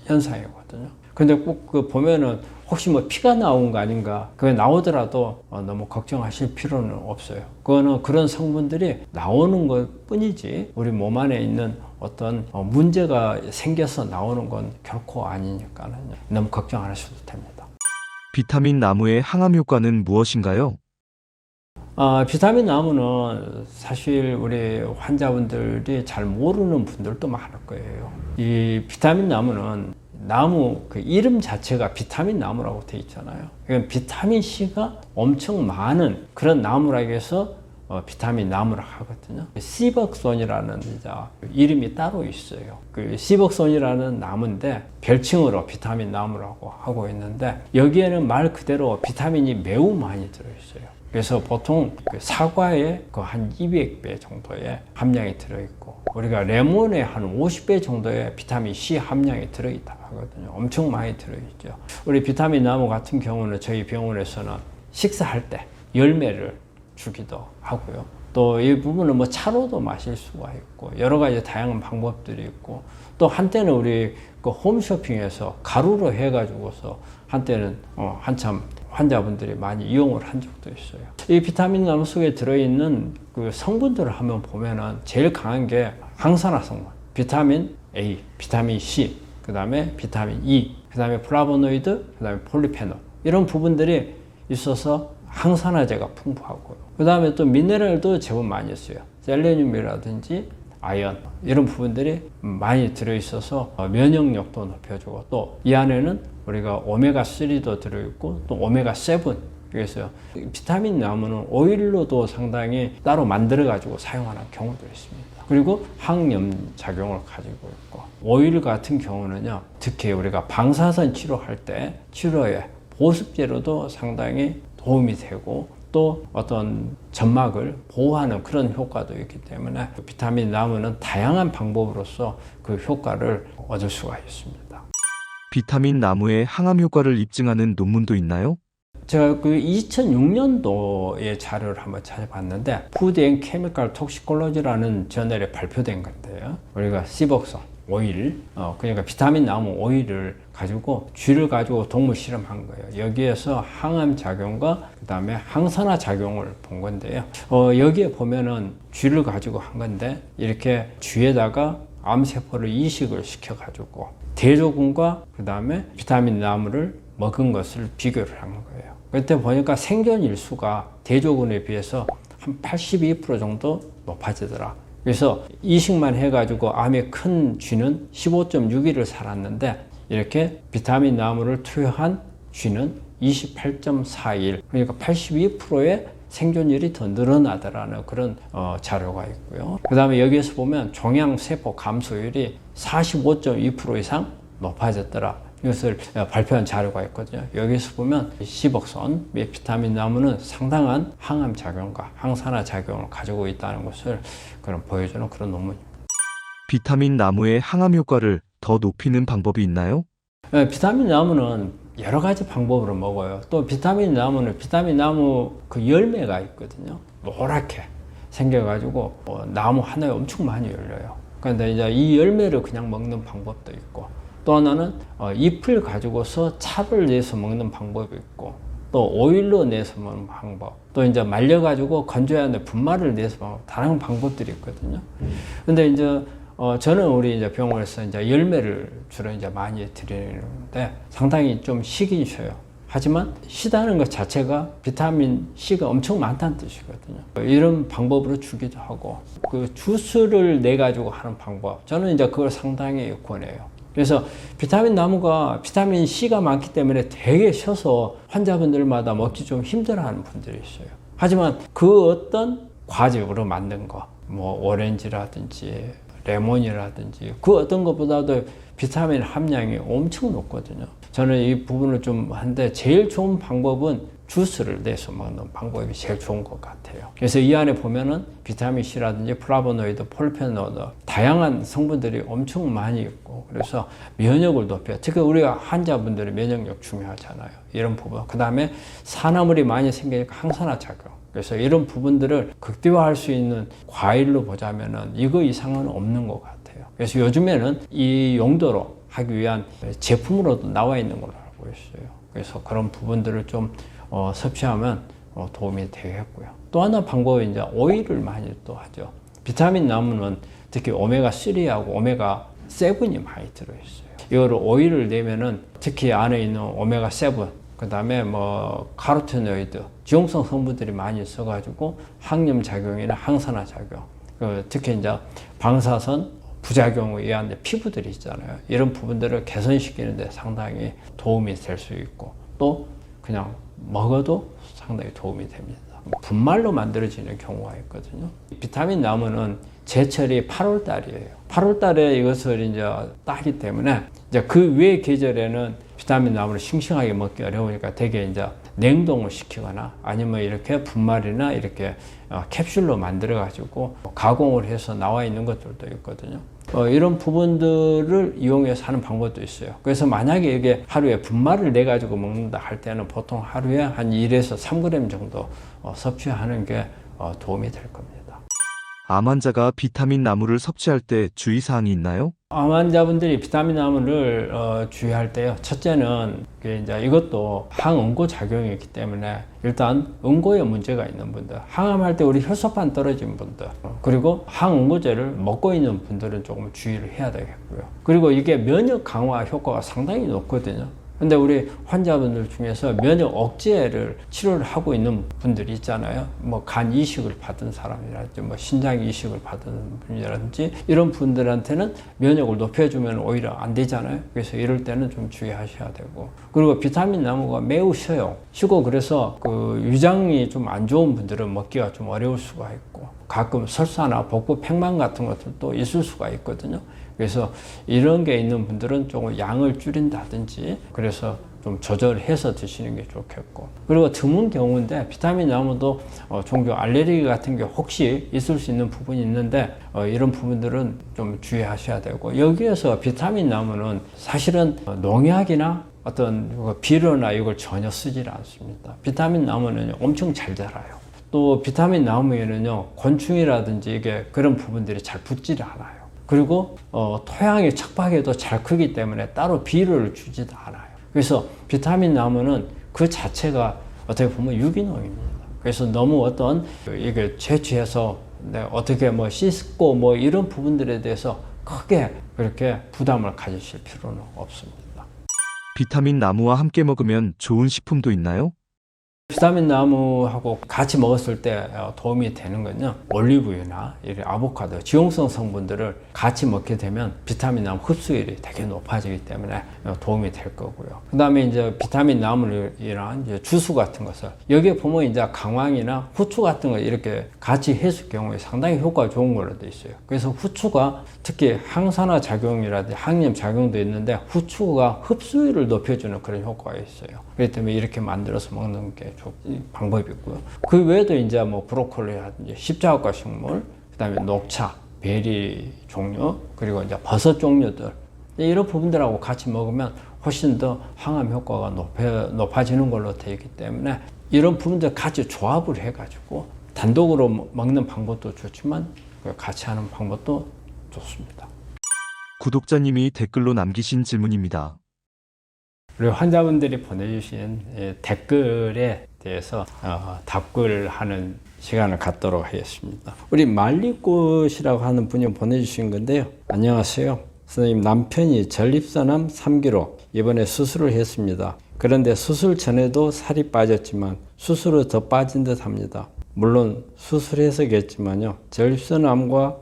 현상이거든요. 근데 꼭 그 보면은 혹시 뭐 피가 나온 거 아닌가, 그게 나오더라도 너무 걱정하실 필요는 없어요. 그거는 그런 성분들이 나오는 것 뿐이지 우리 몸 안에 있는 어떤 문제가 생겨서 나오는 건 결코 아니니까요. 너무 걱정 안 하셔도 됩니다. 비타민 나무의 항암 효과는 무엇인가요? 비타민 나무는 사실 우리 환자분들이 잘 모르는 분들도 많을 거예요. 이 비타민 나무는 나무 그 이름 자체가 비타민 나무라고 되어 있잖아요. 그러니까 비타민 C가 엄청 많은 그런 나무라고 해서 비타민 나무라고 하거든요. 시벅손이라는 이름이 따로 있어요. 그 시벅손이라는 나무인데 별칭으로 비타민 나무라고 하고 있는데 여기에는 말 그대로 비타민이 매우 많이 들어있어요. 그래서 보통 그 사과에 그 한 200배 정도의 함량이 들어있고 우리가 레몬에 한 50배 정도의 비타민 C 함량이 들어있다 하거든요. 엄청 많이 들어있죠. 우리 비타민 나무 같은 경우는 저희 병원에서는 식사할 때 열매를 주기도 하고요. 또 이 부분은 뭐 차로도 마실 수가 있고 여러 가지 다양한 방법들이 있고 또 한때는 우리 그 홈쇼핑에서 가루로 해가지고서 한때는 한참 환자분들이 많이 이용을 한 적도 있어요. 이 비타민 나무 속에 들어있는 그 성분들을 한번 보면은 제일 강한 게 항산화 성분, 비타민 A, 비타민 C, 그 다음에 비타민 E, 그 다음에 플라보노이드, 그 다음에 폴리페놀 이런 부분들이 있어서 항산화제가 풍부하고요. 그 다음에 또 미네랄도 제법 많이 있어요. 셀레늄이라든지 아연 이런 부분들이 많이 들어있어서 면역력도 높여주고 또 이 안에는 우리가 오메가3도 들어있고 또 오메가7 그래서 비타민 나무는 오일로도 상당히 따로 만들어 가지고 사용하는 경우도 있습니다. 그리고 항염 작용을 가지고 있고 오일 같은 경우는요 특히 우리가 방사선 치료할 때 치료에 보습제로도 상당히 도움이 되고 또 어떤 점막을 보호하는 그런 효과도 있기 때문에 비타민 나무는 다양한 방법으로서 그 효과를 얻을 수가 있습니다. 비타민 나무의 항암 효과를 입증하는 논문도 있나요? 제가 그 2006년도에 자료를 한번 찾아봤는데 푸드 앤 케미컬 톡시콜로지라는 저널에 발표된 건데요. 우리가 시벅손 오일, 그러니까 비타민 나무 오일을 가지고 쥐를 가지고 동물 실험한 거예요. 여기에서 항암 작용과 그 다음에 항산화 작용을 본 건데요. 여기에 보면은 쥐를 가지고 한 건데 이렇게 쥐에다가 암세포를 이식을 시켜가지고 대조군과 그 다음에 비타민 나무를 먹은 것을 비교를 한 거예요. 그때 보니까 생존 일수가 대조군에 비해서 한 82% 정도 높아지더라. 그래서 이식만 해가지고 암이 큰 쥐는 15.6일을 살았는데 이렇게 비타민 나무를 투여한 쥐는 28.4일, 그러니까 82%의 생존율이 더 늘어나더라는 그런 자료가 있고요. 그 다음에 여기에서 보면 종양세포 감소율이 45.2% 이상 높아졌더라. 이것을 발표한 자료가 있거든요. 여기서 보면 시벅손, 비타민 나무는 상당한 항암 작용과 항산화 작용을 가지고 있다는 것을 보여주는 그런 논문입니다. 비타민 나무의 항암 효과를 더 높이는 방법이 있나요? 비타민 나무는 여러 가지 방법으로 먹어요. 또 비타민 나무는 비타민 나무 그 열매가 있거든요. 노랗게 생겨가지고 나무 하나에 엄청 많이 열려요. 그런데 이제 이 열매를 그냥 먹는 방법도 있고 또 하나는 잎을 가지고서 차를 내서 먹는 방법이 있고 또 오일로 내서 먹는 방법 또 이제 말려가지고 건조해야 하는데 분말을 내서 먹는 다른 방법들이 있거든요. 근데 이제 저는 우리 이제 병원에서 이제 열매를 주로 이제 많이 드리는데 상당히 좀 시긴 쉬어요. 하지만 시다는 것 자체가 비타민 C가 엄청 많다는 뜻이거든요. 이런 방법으로 주기도 하고 그 주스를 내 가지고 하는 방법 저는 이제 그걸 상당히 권해요. 그래서 비타민 나무가 비타민 C가 많기 때문에 되게 쉬어서 환자분들마다 먹기 좀 힘들어하는 분들이 있어요. 하지만 그 어떤 과즙으로 만든 거, 뭐 오렌지라든지 레몬이라든지 그 어떤 것보다도 비타민 함량이 엄청 높거든요. 저는 이 부분을 좀 하는데 제일 좋은 방법은 주스를 내서 먹는 방법이 제일 좋은 것 같아요. 그래서 이 안에 보면은 비타민 C라든지 플라보노이드, 폴리페놀 다양한 성분들이 엄청 많이 있고 그래서 면역을 높여요. 특히 우리가 환자분들의 면역력 중요하잖아요. 이런 부분. 그 다음에 산화물이 많이 생기니까 항산화 작용. 그래서 이런 부분들을 극대화할 수 있는 과일로 보자면은 이거 이상은 없는 것 같아요. 그래서 요즘에는 이 용도로 하기 위한 제품으로도 나와 있는 걸로 알고 있어요. 그래서 그런 부분들을 좀 섭취하면 도움이 되겠고요. 또 하나 방법은 이제 오일을 많이 또 하죠. 비타민 나무는 특히 오메가3하고 오메가7이 많이 들어있어요. 이거를 오일을 내면은 특히 안에 있는 오메가7, 그 다음에 뭐 카로티노이드, 지용성 성분들이 많이 있어가지고 항염 작용이나 항산화 작용, 특히 이제 방사선 부작용에 의한 피부들이 있잖아요. 이런 부분들을 개선시키는 데 상당히 도움이 될 수 있고 또 그냥 먹어도 상당히 도움이 됩니다. 분말로 만들어지는 경우가 있거든요. 비타민 나무는 제철이 8월 달이에요. 8월 달에 이것을 이제 따기 때문에 이제 그 외 계절에는 비타민 나무를 싱싱하게 먹기 어려우니까 되게 이제 냉동을 시키거나 아니면 이렇게 분말이나 이렇게 캡슐로 만들어 가지고 가공을 해서 나와 있는 것들도 있거든요. 이런 부분들을 이용해서 하는 방법도 있어요. 그래서 만약에 이게 하루에 분말을 내 가지고 먹는다 할 때는 보통 하루에 한 1에서 3g 정도 섭취하는 게 도움이 될 겁니다. 암 환자가 비타민 나무를 섭취할 때 주의사항이 있나요? 암 환자분들이 비타민 나무를 주의할 때요. 첫째는 이제 이것도 항응고 작용이 있기 때문에 일단 응고에 문제가 있는 분들, 항암할 때 우리 혈소판 떨어진 분들, 그리고 항응고제를 먹고 있는 분들은 조금 주의를 해야 되겠고요. 그리고 이게 면역 강화 효과가 상당히 높거든요. 근데 우리 환자분들 중에서 면역 억제를 치료를 하고 있는 분들이 있잖아요. 뭐 간 이식을 받은 사람이라든지 뭐 신장 이식을 받은 분이라든지 이런 분들한테는 면역을 높여주면 오히려 안 되잖아요. 그래서 이럴 때는 좀 주의하셔야 되고, 그리고 비타민 나무가 매우 쉬어요. 쉬고 그래서 그 위장이 좀 안 좋은 분들은 먹기가 좀 어려울 수가 있고 가끔 설사나 복부 팽만 같은 것들도 있을 수가 있거든요. 그래서 이런 게 있는 분들은 조금 양을 줄인다든지 그래서 좀 조절해서 드시는 게 좋겠고, 그리고 드문 경우인데 비타민 나무도 종종 알레르기 같은 게 혹시 있을 수 있는 부분이 있는데 이런 부분들은 좀 주의하셔야 되고, 여기에서 비타민 나무는 사실은 농약이나 어떤 비료나 이걸 전혀 쓰질 않습니다. 비타민 나무는 엄청 잘 자라요. 또 비타민 나무에는요 곤충이라든지 이게 그런 부분들이 잘 붙질 않아요. 그리고 토양이 척박해도 잘 크기 때문에 따로 비료를 주지도 않아요. 그래서 비타민 나무는 그 자체가 어떻게 보면 유기농입니다. 그래서 너무 어떤 이게 채취해서 어떻게 뭐 씻고 뭐 이런 부분들에 대해서 크게 그렇게 부담을 가지실 필요는 없습니다. 비타민 나무와 함께 먹으면 좋은 식품도 있나요? 비타민 나무하고 같이 먹었을 때 도움이 되는 건요, 올리브유나 아보카도, 지용성 성분들을 같이 먹게 되면 비타민 나무 흡수율이 되게 높아지기 때문에 도움이 될 거고요. 그 다음에 이제 비타민 나무랑 이제 주스 같은 것을 여기에 보면 이제 강황이나 후추 같은 거 이렇게 같이 했을 경우에 상당히 효과가 좋은 걸로 돼 있어요. 그래서 후추가 특히 항산화 작용이라든지 항염 작용도 있는데 후추가 흡수율을 높여주는 그런 효과가 있어요. 그렇기 때문에 이렇게 만들어서 먹는 게 방법이고요. 그 외에도 이제 뭐 브로콜리라든지 십자가 식물, 그다음에 녹차, 베리 종류, 그리고 이제 버섯 종류들 이런 부분들하고 같이 먹으면 훨씬 더 항암 효과가 높아지는 걸로 되어 있기 때문에 이런 부분들 같이 조합을 해가지고 단독으로 먹는 방법도 좋지만 같이 하는 방법도 좋습니다. 구독자님이 댓글로 남기신 질문입니다. 우리 환자분들이 보내주신 댓글에 대해서 답글을 하는 시간을 갖도록 하겠습니다. 우리 말리꽃이라고 하는 분이 보내주신 건데요. 안녕하세요. 선생님, 남편이 전립선암 3기로 이번에 수술을 했습니다. 그런데 수술 전에도 살이 빠졌지만 수술 후 더 빠진 듯 합니다. 물론 수술해서겠지만요. 전립선암과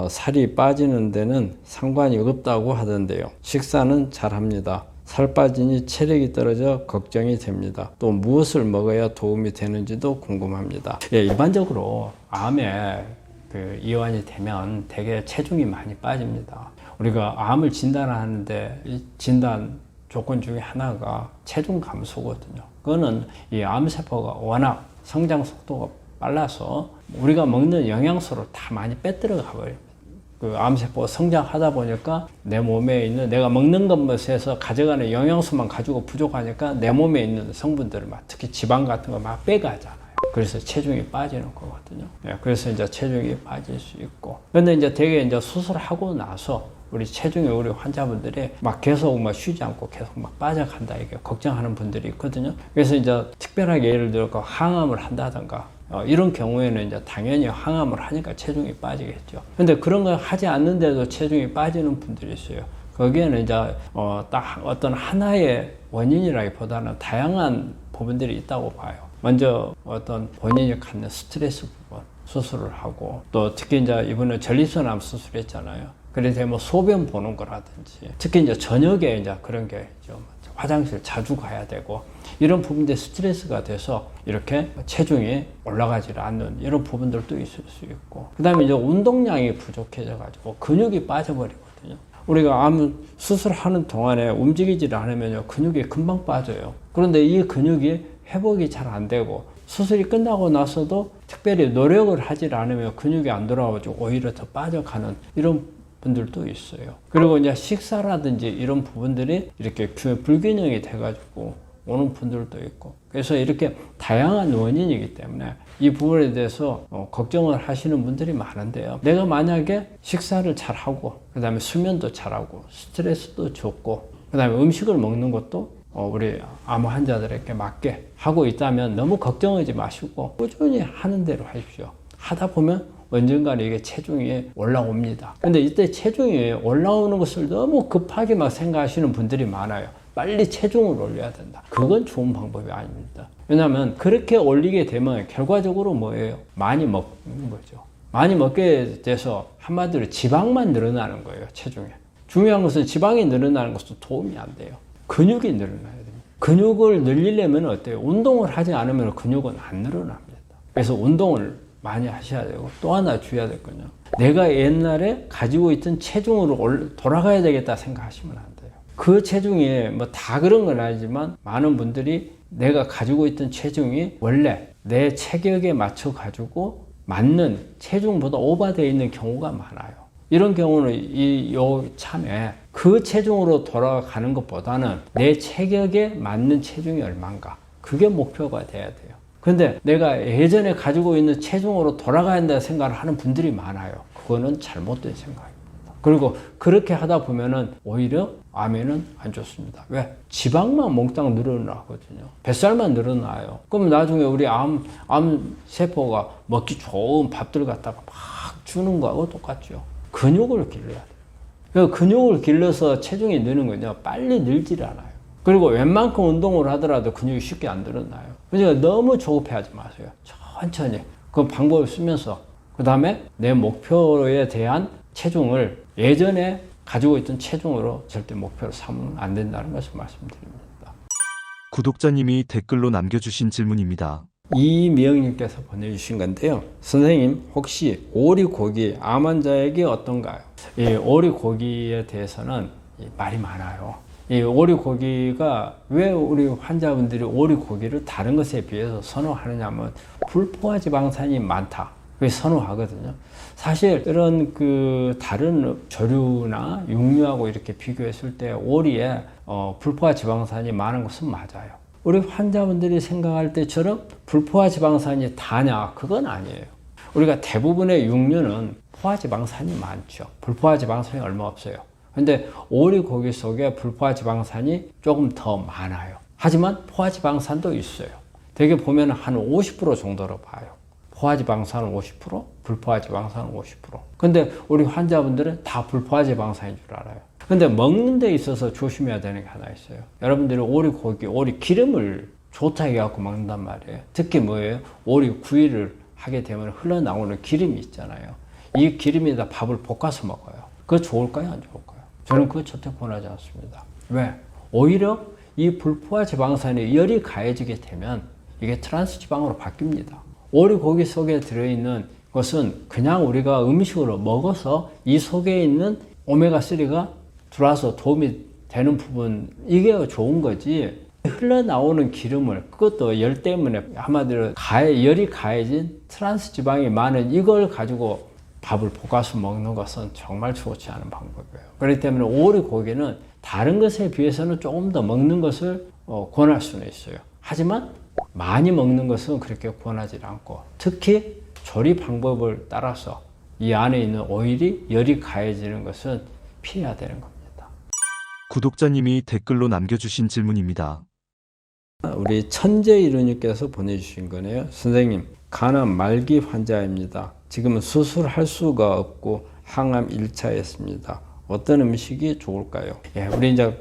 살이 빠지는 데는 상관이 없다고 하던데요. 식사는 잘합니다. 살 빠지니 체력이 떨어져 걱정이 됩니다. 또 무엇을 먹어야 도움이 되는지도 궁금합니다. 일반적으로 암에 이완이 되면 되게 체중이 많이 빠집니다. 우리가 암을 진단하는데 이 진단 조건 중에 하나가 체중 감소거든요. 그거는 이 암세포가 워낙 성장 속도가 빨라서 우리가 먹는 영양소를 다 많이 빼들어가 버려요. 그 암세포가 성장하다 보니까 내 몸에 있는 내가 먹는 것에서 가져가는 영양소만 가지고 부족하니까 내 몸에 있는 성분들을 막 특히 지방 같은 거 막 빼가잖아요. 그래서 체중이 빠지는 거거든요. 그래서 이제 체중이 빠질 수 있고. 근데 이제 되게 이제 수술하고 나서 우리 환자분들이 막 계속 막 쉬지 않고 계속 막 빠져간다 이게 걱정하는 분들이 있거든요. 그래서 이제 특별하게 예를 들어 항암을 한다든가 이런 경우에는 이제 당연히 항암을 하니까 체중이 빠지겠죠. 근데 그런 걸 하지 않는데도 체중이 빠지는 분들이 있어요. 거기에는 이제 딱 어떤 하나의 원인이라기보다는 다양한 부분들이 있다고 봐요. 먼저 어떤 본인이 갖는 스트레스 부분 수술을 하고 또 특히 이제 이번에 전립선암 수술했잖아요. 그래서 뭐 소변 보는 거라든지 특히 이제 저녁에 이제 그런 게 좀 화장실 자주 가야 되고 이런 부분들이 스트레스가 돼서 이렇게 체중이 올라가지 않는 이런 부분들도 있을 수 있고 그 다음에 이제 운동량이 부족해져 가지고 근육이 빠져버리거든요. 우리가 암 수술하는 동안에 움직이지를 않으면 근육이 금방 빠져요. 그런데 이 근육이 회복이 잘 안 되고 수술이 끝나고 나서도 특별히 노력을 하지 않으면 근육이 안 돌아와가지고 오히려 더 빠져가는 이런 분들도 있어요. 그리고 이제 식사라든지 이런 부분들이 이렇게 불균형이 돼가지고 오는 분들도 있고 그래서 이렇게 다양한 원인이기 때문에 이 부분에 대해서 걱정을 하시는 분들이 많은데요. 내가 만약에 식사를 잘하고 그 다음에 수면도 잘하고 스트레스도 적고 그 다음에 음식을 먹는 것도 우리 암 환자들에게 맞게 하고 있다면 너무 걱정하지 마시고 꾸준히 하는 대로 하십시오. 하다 보면 언젠가는 이게 체중이 올라옵니다. 근데 이때 체중이 올라오는 것을 너무 급하게 막 생각하시는 분들이 많아요. 빨리 체중을 올려야 된다. 그건 좋은 방법이 아닙니다. 왜냐하면 그렇게 올리게 되면 결과적으로 뭐예요? 많이 먹는 거죠. 많이 먹게 돼서 한마디로 지방만 늘어나는 거예요. 체중에. 중요한 것은 지방이 늘어나는 것도 도움이 안 돼요. 근육이 늘어나야 됩니다. 근육을 늘리려면 어때요? 운동을 하지 않으면 근육은 안 늘어납니다. 그래서 운동을 많이 하셔야 되고 또 하나 주의해야 될 건요. 내가 옛날에 가지고 있던 체중으로 돌아가야 되겠다 생각하시면 안 돼요. 그 체중이 뭐 다 그런 건 아니지만 많은 분들이 내가 가지고 있던 체중이 원래 내 체격에 맞춰 가지고 맞는 체중보다 오버되어 있는 경우가 많아요. 이런 경우는 참에 그 체중으로 돌아가는 것보다는 내 체격에 맞는 체중이 얼마인가 그게 목표가 돼야 돼요. 근데 내가 예전에 가지고 있는 체중으로 돌아가야 한다 생각을 하는 분들이 많아요. 그거는 잘못된 생각입니다. 그리고 그렇게 하다 보면은 오히려 암에는 안 좋습니다. 왜? 지방만 몽땅 늘어나거든요. 뱃살만 늘어나요. 그럼 나중에 우리 암 세포가 먹기 좋은 밥들 갖다가 막 주는 거하고 똑같죠. 근육을 길러야 돼요. 근육을 길러서 체중이 느는 건요, 빨리 늘질 않아요. 그리고 웬만큼 운동을 하더라도 근육이 쉽게 안 늘어나요. 그러니까 너무 조급해하지 마세요. 천천히 그 방법을 쓰면서 그 다음에 내 목표에 대한 체중을 예전에 가지고 있던 체중으로 절대 목표로 삼으면 안 된다는 것을 말씀드립니다. 구독자님이 댓글로 남겨주신 질문입니다. 이미영님께서 보내주신 건데요. 선생님, 혹시 오리고기 암 환자에게 어떤가요? 이 오리고기에 대해서는 말이 많아요. 이 오리고기가 왜 우리 환자분들이 오리고기를 다른 것에 비해서 선호하느냐면 불포화 지방산이 많다. 그게 선호하거든요. 사실 이런 그 다른 조류나 육류하고 이렇게 비교했을 때 오리에 불포화 지방산이 많은 것은 맞아요. 우리 환자분들이 생각할 때처럼 불포화 지방산이 다냐? 그건 아니에요. 우리가 대부분의 육류는 포화 지방산이 많죠. 불포화 지방산이 얼마 없어요. 근데 오리고기 속에 불포화 지방산이 조금 더 많아요. 하지만 포화 지방산도 있어요. 되게 보면 한 50% 정도로 봐요. 포화 지방산은 50%, 불포화 지방산은 50%. 근데 우리 환자분들은 다 불포화 지방산인 줄 알아요. 근데 먹는 데 있어서 조심해야 되는 게 하나 있어요. 여러분들이 오리고기, 오리 기름을 좋다 해갖고 먹는단 말이에요. 특히 뭐예요? 오리 구이를 하게 되면 흘러나오는 기름이 있잖아요. 이 기름에다 밥을 볶아서 먹어요. 그거 좋을까요? 안 좋을까요? 저는 그거 절대 권하지 않습니다. 왜? 오히려 이 불포화 지방산에 열이 가해지게 되면 이게 트랜스 지방으로 바뀝니다. 오리고기 속에 들어있는 것은 그냥 우리가 음식으로 먹어서 이 속에 있는 오메가3가 들어와서 도움이 되는 부분, 이게 좋은 거지. 흘러나오는 기름을, 그것도 열 때문에 한마디로 열이 가해진 트랜스 지방이 많은 이걸 가지고 밥을 볶아서 먹는 것은 정말 좋지 않은 방법이에요. 그렇기 때문에 오리 고기는 다른 것에 비해서는 조금 더 먹는 것을 권할 수는 있어요. 하지만 많이 먹는 것은 그렇게 권하지 않고, 특히 조리 방법을 따라서 이 안에 있는 오일이 열이 가해지는 것은 피해야 되는 겁니다. 구독자님이 댓글로 남겨주신 질문입니다. 우리 천재이루님께서 보내주신 거네요. 선생님, 간암 말기 환자입니다. 지금은 수술할 수가 없고 항암 1차였습니다. 어떤 음식이 좋을까요? 예, 우리 이제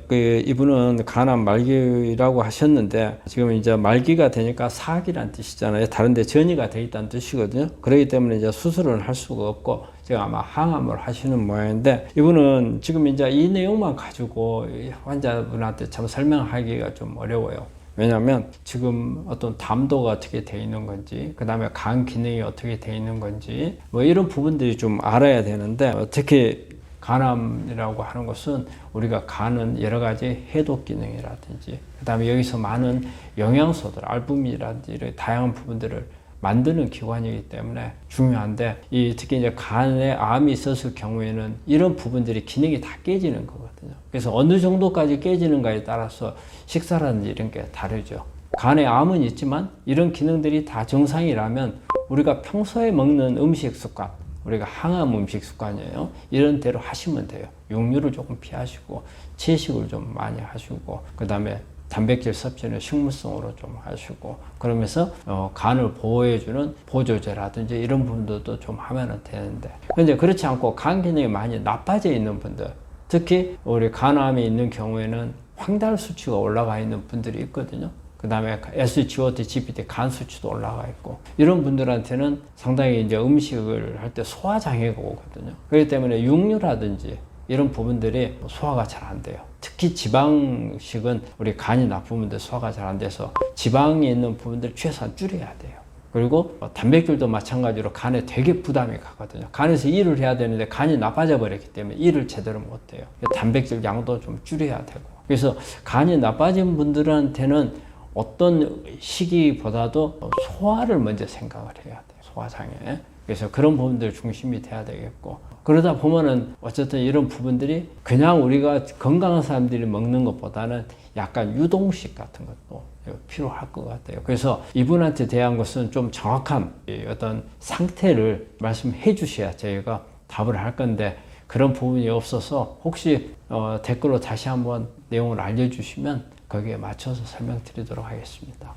이분은 간암 말기라고 하셨는데, 지금 이제 말기가 되니까 사기란 뜻이잖아요. 다른데 전이가 돼 있다는 뜻이거든요. 그렇기 때문에 이제 수술은 할 수가 없고, 제가 아마 항암을 하시는 모양인데, 이분은 지금 이제 이 내용만 가지고 환자분한테 참 설명하기가 좀 어려워요. 왜냐하면 지금 어떤 담도가 어떻게 돼 있는 건지, 그 다음에 간 기능이 어떻게 돼 있는 건지, 뭐 이런 부분들이 좀 알아야 되는데, 특히 간암이라고 하는 것은 우리가 간은 여러 가지 해독 기능이라든지, 그 다음에 여기서 많은 영양소들, 알부민이라든지 이런 다양한 부분들을 만드는 기관이기 때문에 중요한데, 특히 이제 간에 암이 있었을 경우에는 이런 부분들이 기능이 다 깨지는 거거든요. 그래서 어느 정도까지 깨지는가에 따라서 식사라든지 이런 게 다르죠. 간에 암은 있지만 이런 기능들이 다 정상이라면 우리가 평소에 먹는 음식 습관, 우리가 항암 음식 습관이에요. 이런 대로 하시면 돼요. 육류를 조금 피하시고 채식을 좀 많이 하시고, 그 다음에 단백질 섭취는 식물성으로 좀 하시고, 그러면서 간을 보호해주는 보조제라든지 이런 부분들도 좀 하면 되는데, 근데 그렇지 않고 간 기능이 많이 나빠져 있는 분들, 특히 우리 간암이 있는 경우에는 황달 수치가 올라가 있는 분들이 있거든요. 그 다음에 SGOT, GPT 간 수치도 올라가 있고, 이런 분들한테는 상당히 이제 음식을 할 때 소화 장애가 오거든요. 그렇기 때문에 육류라든지 이런 부분들이 소화가 잘 안 돼요. 특히 지방식은 우리 간이 나쁘면 소화가 잘 안 돼서 지방이 있는 부분들 최소한 줄여야 돼요. 그리고 단백질도 마찬가지로 간에 되게 부담이 가거든요. 간에서 일을 해야 되는데 간이 나빠져 버렸기 때문에 일을 제대로 못 해요. 단백질 양도 좀 줄여야 되고. 그래서 간이 나빠진 분들한테는 어떤 시기보다도 소화를 먼저 생각을 해야 돼요. 소화장애. 그래서 그런 부분들 중심이 돼야 되겠고, 그러다 보면은 어쨌든 이런 부분들이 그냥 우리가 건강한 사람들이 먹는 것보다는 약간 유동식 같은 것도 필요할 것 같아요. 그래서 이분한테 대한 것은 좀 정확한 어떤 상태를 말씀해 주셔야 저희가 답을 할 건데, 그런 부분이 없어서 혹시 댓글로 다시 한번 내용을 알려주시면 거기에 맞춰서 설명드리도록 하겠습니다.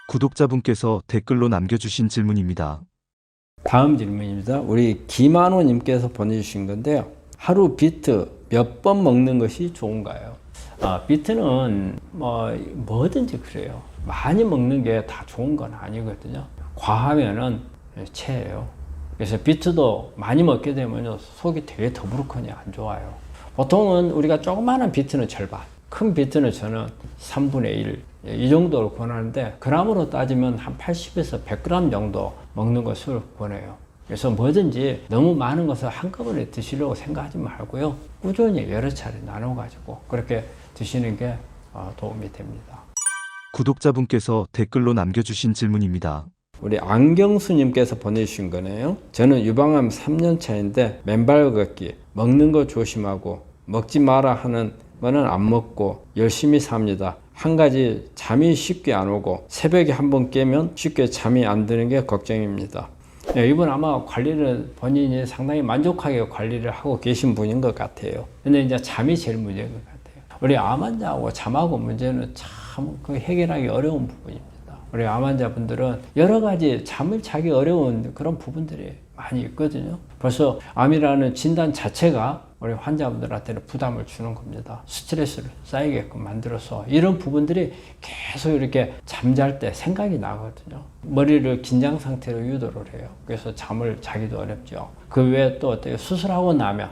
구독자분께서 댓글로 남겨주신 질문입니다. 다음 질문입니다. 우리 김한호님께서 보내주신 건데요. 하루 비트 몇 번 먹는 것이 좋은가요? 비트는 뭐든지 그래요. 많이 먹는 게 다 좋은 건 아니거든요. 과하면은 체해요. 그래서 비트도 많이 먹게 되면 속이 되게 더부룩하니 안 좋아요. 보통은 우리가 조그마한 비트는 절반, 큰 비트는 저는 3분의 1, 이 정도를 권하는데, 그램으로 따지면 한 80에서 100g 정도 먹는 것을 권해요. 그래서 뭐든지 너무 많은 것을 한꺼번에 드시려고 생각하지 말고요. 꾸준히 여러 차례 나눠가지고 그렇게 드시는 게 도움이 됩니다. 구독자분께서 댓글로 남겨주신 질문입니다. 우리 안경수님께서 보내주신 거네요. 저는 유방암 3년 차인데 맨발 걷기, 먹는 거 조심하고 먹지 마라 하는 거는 안 먹고 열심히 삽니다. 한 가지, 잠이 쉽게 안 오고 새벽에 한번 깨면 쉽게 잠이 안 드는 게 걱정입니다. 네, 이분 아마 관리를 본인이 상당히 만족하게 관리를 하고 계신 분인 것 같아요. 근데 이제 잠이 제일 문제인 것 같아요. 우리 암 환자하고 잠하고 문제는 참 그 해결하기 어려운 부분입니다. 우리 암 환자분들은 여러 가지 잠을 자기 어려운 그런 부분들이 많이 있거든요. 벌써 암이라는 진단 자체가 우리 환자분들한테는 부담을 주는 겁니다. 스트레스를 쌓이게끔 만들어서 이런 부분들이 계속 이렇게 잠잘 때 생각이 나거든요. 머리를 긴장 상태로 유도를 해요. 그래서 잠을 자기도 어렵죠. 그 외에 또 어때요? 수술하고 나면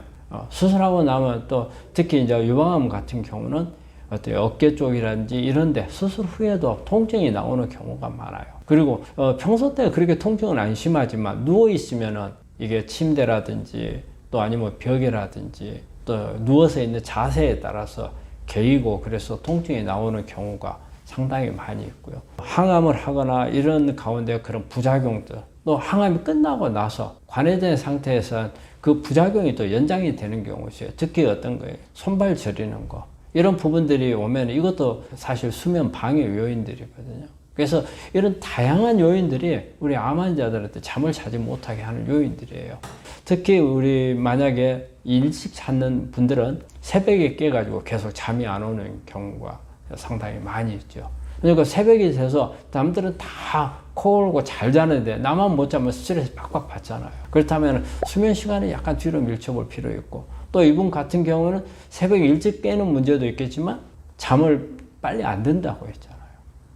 또 특히 이제 유방암 같은 경우는 어때요? 어깨 쪽이라든지 이런데 수술 후에도 통증이 나오는 경우가 많아요. 그리고 평소 때 그렇게 통증은 안 심하지만 누워 있으면은 이게 침대라든지 또 아니면 벽이라든지 또 누워서 있는 자세에 따라서 개이고 그래서 통증이 나오는 경우가 상당히 많이 있고요. 항암을 하거나 이런 가운데 그런 부작용들, 또 항암이 끝나고 나서 관해된 상태에서 그 부작용이 또 연장이 되는 경우가 있어요. 특히 어떤 거예요? 손발 저리는 거. 이런 부분들이 오면 이것도 사실 수면 방해 요인들이거든요. 그래서 이런 다양한 요인들이 우리 암 환자들한테 잠을 자지 못하게 하는 요인들이에요. 특히 우리 만약에 일찍 자는 분들은 새벽에 깨가지고 계속 잠이 안 오는 경우가 상당히 많이 있죠. 그러니까 새벽이 돼서 남들은 다 코 골고 잘 자는데 나만 못 자면 스트레스 팍팍 받잖아요. 그렇다면 수면 시간을 약간 뒤로 밀쳐볼 필요 있고, 또 이분 같은 경우는 새벽에 일찍 깨는 문제도 있겠지만 잠을 빨리 안 든다고 했잖아요.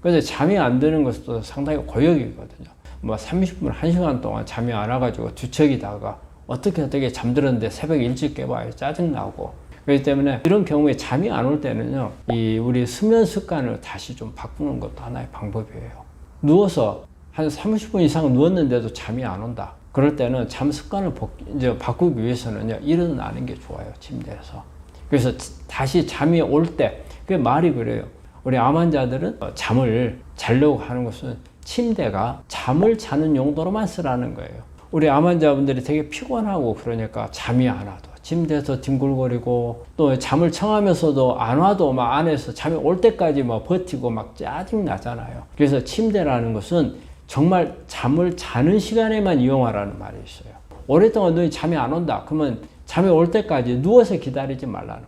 그래서 잠이 안 드는 것도 상당히 고역이거든요. 뭐 30분, 1시간 동안 잠이 안 와가지고 뒤척이다가 어떻게 잠들었는데 새벽에 일찍 깨봐요. 짜증나고. 그렇기 때문에 이런 경우에 잠이 안 올 때는요, 우리 수면 습관을 다시 좀 바꾸는 것도 하나의 방법이에요. 누워서 한 30분 이상 누웠는데도 잠이 안 온다. 그럴 때는 잠 습관을 이제 바꾸기 위해서는요, 일어나는 게 좋아요, 침대에서. 그래서 다시 잠이 올 때, 그 말이 그래요. 우리 암 환자들은 잠을 자려고 하는 것은 침대가 잠을 자는 용도로만 쓰라는 거예요. 우리 암 환자분들이 되게 피곤하고 그러니까 잠이 안 와도 침대에서 뒹굴거리고, 또 잠을 청하면서도 안 와도 막 안에서 잠이 올 때까지 막 버티고 막 짜증 나잖아요. 그래서 침대라는 것은 정말 잠을 자는 시간에만 이용하라는 말이 있어요. 오랫동안 너희 잠이 안 온다. 그러면 잠이 올 때까지 누워서 기다리지 말라는 거예요.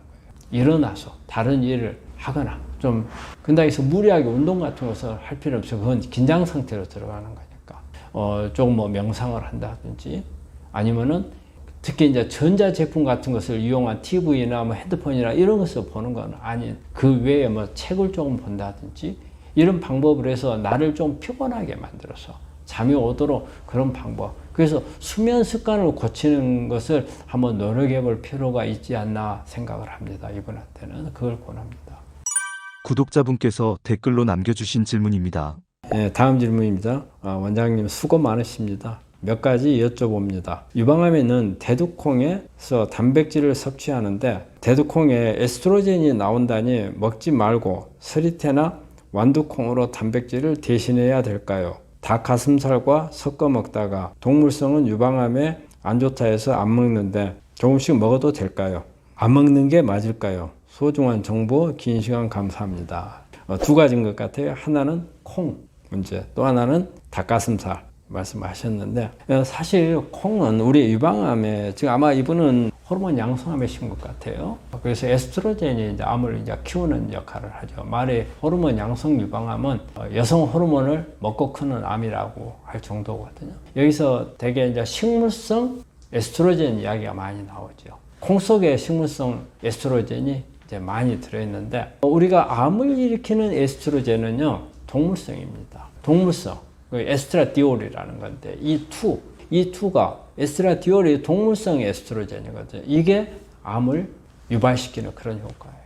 일어나서 다른 일을 하거나, 좀 근당에서 무리하게 운동 같은 것을 할 필요 없어요. 그건 긴장 상태로 들어가는 거니까. 조금 뭐 명상을 한다든지, 아니면은 특히 이제 전자제품 같은 것을 이용한 TV나 뭐 핸드폰이나 이런 것을 보는 건 아닌, 그 외에 뭐 책을 조금 본다든지, 이런 방법을 해서 나를 좀 피곤하게 만들어서 잠이 오도록 그런 방법. 그래서 수면 습관을 고치는 것을 한번 노력해 볼 필요가 있지 않나 생각을 합니다. 이분한테는 그걸 권합니다. 구독자분께서 댓글로 남겨주신 질문입니다. 네, 다음 질문입니다. 원장님 수고 많으십니다. 몇 가지 여쭤봅니다. 유방암에는 대두콩에서 단백질을 섭취하는데 대두콩에 에스트로겐이 나온다니 먹지 말고 서리태나 완두콩으로 단백질을 대신해야 될까요? 닭가슴살과 섞어 먹다가 동물성은 유방암에 안 좋다 해서 안 먹는데 조금씩 먹어도 될까요? 안 먹는 게 맞을까요? 소중한 정보 긴 시간 감사합니다. 두 가지인 것 같아요. 하나는 콩 문제, 또 하나는 닭가슴살 말씀하셨는데, 사실 콩은 우리 유방암에 지금 아마 이분은 호르몬 양성암이신 것 같아요. 그래서 에스트로겐이 이제 암을 이제 키우는 역할을 하죠. 말에 호르몬 양성 유방암은 여성 호르몬을 먹고 크는 암이라고 할 정도거든요. 여기서 되게 이제 식물성 에스트로겐 이야기가 많이 나오죠. 콩 속에 식물성 에스트로겐이 이제 많이 들어있는데, 우리가 암을 일으키는 에스트로겐은요, 동물성입니다. 동물성. 에스트라디올이라는 건데, 이 투가 에스트라디올이 동물성 에스트로겐이거든요. 이게 암을 유발시키는 그런 효과예요.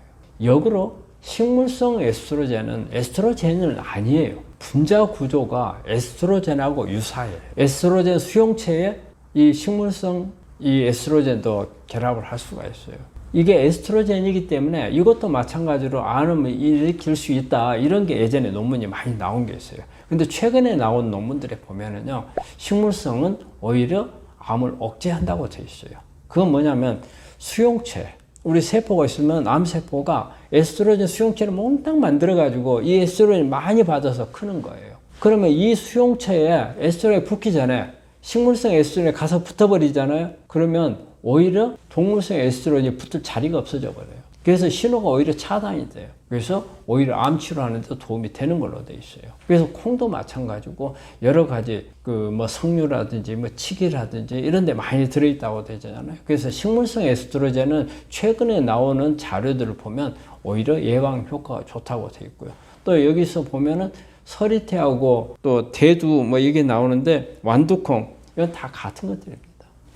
역으로 식물성 에스트로겐은 아니에요. 분자 구조가 에스트로겐하고 유사해요. 에스트로겐 수용체에 이 식물성 이 에스트로겐도 결합을 할 수가 있어요. 이게 에스트로겐이기 때문에 이것도 마찬가지로 암을 일으킬 수 있다. 이런 게 예전에 논문이 많이 나온 게 있어요. 근데 최근에 나온 논문들에 보면은요, 식물성은 오히려 암을 억제한다고 되어 있어요. 그건 뭐냐면 수용체, 우리 세포가 있으면 암세포가 에스트로겐 수용체를 몽땅 만들어가지고 이 에스트로겐을 많이 받아서 크는 거예요. 그러면 이 수용체에 에스트로겐이 붙기 전에 식물성 에스트로겐이 가서 붙어버리잖아요. 그러면 오히려 동물성 에스트로겐이 붙을 자리가 없어져 버려요. 그래서 신호가 오히려 차단이 돼요. 그래서 오히려 암 치료하는 데 도움이 되는 걸로 돼 있어요. 그래서 콩도 마찬가지고 여러 가지 그 뭐 석류라든지 뭐 치기라든지 이런 데 많이 들어있다고 되잖아요. 그래서 식물성 에스트로겐은 최근에 나오는 자료들을 보면 오히려 예방 효과가 좋다고 돼 있고요. 또 여기서 보면은 서리태하고 또 대두 뭐 이게 나오는데 완두콩 이건 다 같은 것들입니다.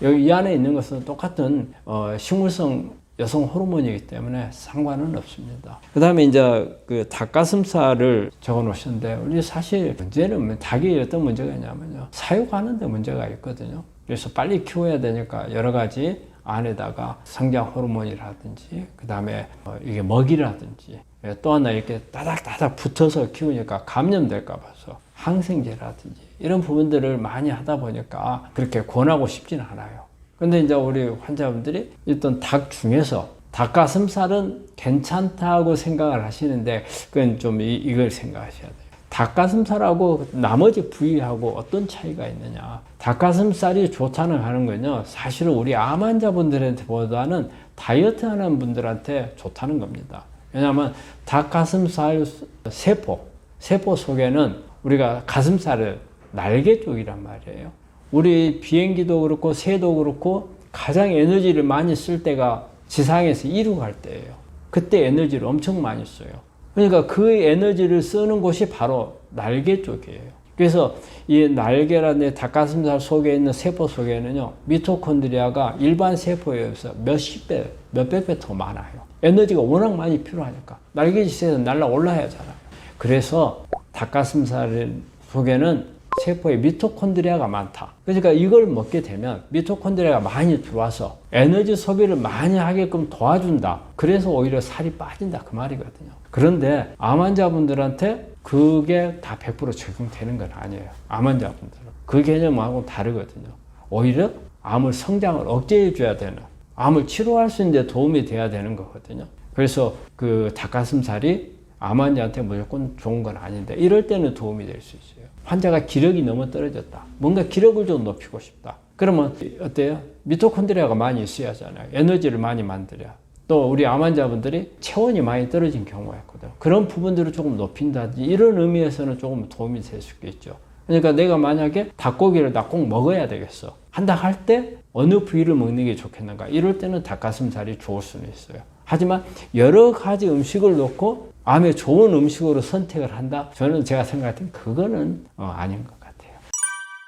여기 이 안에 있는 것은 똑같은 식물성 여성 호르몬이기 때문에 상관은 없습니다. 그 다음에 이제 그 닭가슴살을 적어 놓으셨는데, 우리 사실 문제는 닭이 어떤 문제가 있냐면요, 사육하는데 문제가 있거든요. 그래서 빨리 키워야 되니까 여러 가지 안에다가 성장 호르몬이라든지, 그 다음에 이게 먹이라든지 또 하나 이렇게 따닥따닥 붙어서 키우니까 감염될까 봐서 항생제라든지 이런 부분들을 많이 하다 보니까 그렇게 권하고 싶지는 않아요. 근데 이제 우리 환자분들이 일단 닭 중에서 닭가슴살은 괜찮다고 생각을 하시는데 그건 좀 이걸 생각하셔야 돼요. 닭가슴살하고 나머지 부위하고 어떤 차이가 있느냐. 닭가슴살이 좋다는 하는 건요, 사실은 우리 암 환자분들한테보다는 다이어트 하는 분들한테 좋다는 겁니다. 왜냐하면 닭가슴살 세포 속에는 우리가 가슴살을 날개 쪽이란 말이에요. 우리 비행기도 그렇고 새도 그렇고 가장 에너지를 많이 쓸 때가 지상에서 이륙할 때예요. 그때 에너지를 엄청 많이 써요. 그러니까 그 에너지를 쓰는 곳이 바로 날개 쪽이에요. 그래서 이 날개라는 닭가슴살 속에 있는 세포 속에는요, 미토콘드리아가 일반 세포에 비해서 몇십 배, 몇백 배 더 많아요. 에너지가 워낙 많이 필요하니까. 날개짓에서 날아 올라야 하잖아요. 그래서 닭가슴살 속에는 세포에 미토콘드리아가 많다. 그러니까 이걸 먹게 되면 미토콘드리아가 많이 들어와서 에너지 소비를 많이 하게끔 도와준다. 그래서 오히려 살이 빠진다. 그 말이거든요. 그런데 암 환자분들한테 그게 다 100% 적용되는 건 아니에요. 암 환자분들은. 그 개념하고 다르거든요. 오히려 암을 성장을 억제해 줘야 되는, 암을 치료할 수 있는 데 도움이 돼야 되는 거거든요. 그래서 그 닭가슴살이 암 환자한테 무조건 좋은 건 아닌데 이럴 때는 도움이 될 수 있어요. 환자가 기력이 너무 떨어졌다. 뭔가 기력을 좀 높이고 싶다. 그러면 어때요? 미토콘드리아가 많이 있어야 하잖아요. 에너지를 많이 만들어야. 또 우리 암 환자분들이 체온이 많이 떨어진 경우가 있거든요. 그런 부분들을 조금 높인다든지 이런 의미에서는 조금 도움이 될 수 있겠죠. 그러니까 내가 만약에 닭고기를 나 꼭 먹어야 되겠어. 한다 할 때 어느 부위를 먹는 게 좋겠는가? 이럴 때는 닭가슴살이 좋을 수는 있어요. 하지만 여러 가지 음식을 놓고 암에 좋은 음식으로 선택을 한다? 저는 제가 생각할 땐 그거는 아닌 것 같아요.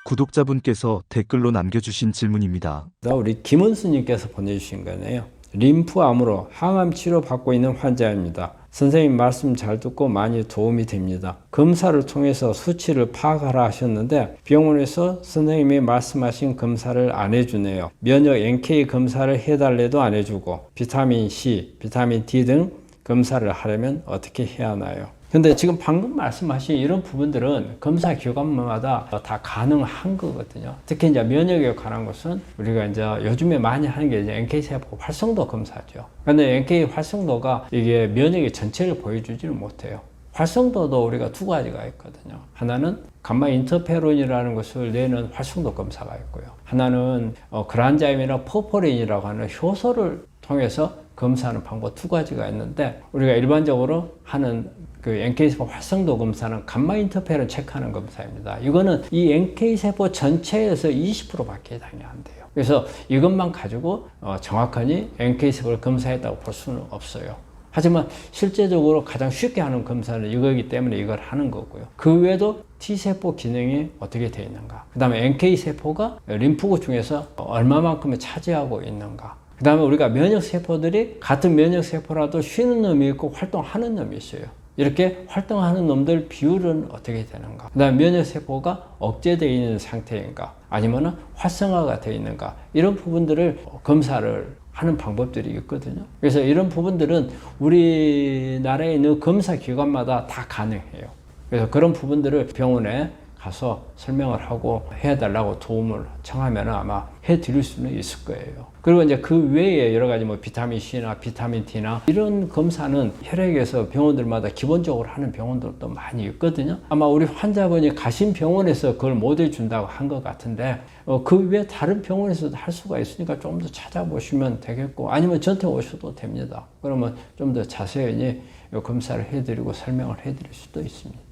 구독자분께서 댓글로 남겨주신 질문입니다. 우리 김은수님께서 보내주신 거네요. 림프암으로 항암 치료 받고 있는 환자입니다. 선생님 말씀 잘 듣고 많이 도움이 됩니다. 검사를 통해서 수치를 파악하라 하셨는데 병원에서 선생님이 말씀하신 검사를 안 해주네요. 면역 NK 검사를 해달래도 안 해주고 비타민 C, 비타민 D 등 검사를 하려면 어떻게 해야 하나요? 근데 지금 방금 말씀하신 이런 부분들은 검사 기관마다 다 가능한 거거든요. 특히 이제 면역에 관한 것은 우리가 이제 요즘에 많이 하는 게 이제 NK세포 활성도 검사죠. 근데 NK 활성도가 이게 면역의 전체를 보여주지는 못해요. 활성도도 우리가 두 가지가 있거든요. 하나는 감마 인터페론이라는 것을 내는 활성도 검사가 있고요. 하나는 그란자임이나 포포린이라고 하는 효소를 통해서 검사하는 방법 두 가지가 있는데 우리가 일반적으로 하는 그 NK세포 활성도 검사는 감마 인터페론 체크하는 검사입니다. 이거는 이 NK세포 전체에서 20%밖에 해당이 안 돼요. 그래서 이것만 가지고 정확하니 NK세포를 검사했다고 볼 수는 없어요. 하지만 실제적으로 가장 쉽게 하는 검사는 이거이기 때문에 이걸 하는 거고요. 그 외에도 T세포 기능이 어떻게 되어 있는가, 그 다음에 NK세포가 림프구 중에서 얼마만큼을 차지하고 있는가, 그 다음에 우리가 면역세포들이 같은 면역세포라도 쉬는 놈이 있고 활동하는 놈이 있어요. 이렇게 활동하는 놈들 비율은 어떻게 되는가, 그 다음에 면역세포가 억제되어 있는 상태인가 아니면 활성화가 되어 있는가, 이런 부분들을 검사를 하는 방법들이 있거든요. 그래서 이런 부분들은 우리나라에 있는 검사기관마다 다 가능해요. 그래서 그런 부분들을 병원에 가서 설명을 하고 해달라고 도움을 청하면 아마 해드릴 수는 있을 거예요. 그리고 이제 그 외에 여러 가지 뭐 비타민 C나 비타민 D나 이런 검사는 혈액에서 병원들마다 기본적으로 하는 병원들도 많이 있거든요. 아마 우리 환자분이 가신 병원에서 그걸 못 해준다고 한 것 같은데 그 외에 다른 병원에서도 할 수가 있으니까 좀 더 찾아보시면 되겠고 아니면 저한테 오셔도 됩니다. 그러면 좀 더 자세히 검사를 해드리고 설명을 해드릴 수도 있습니다.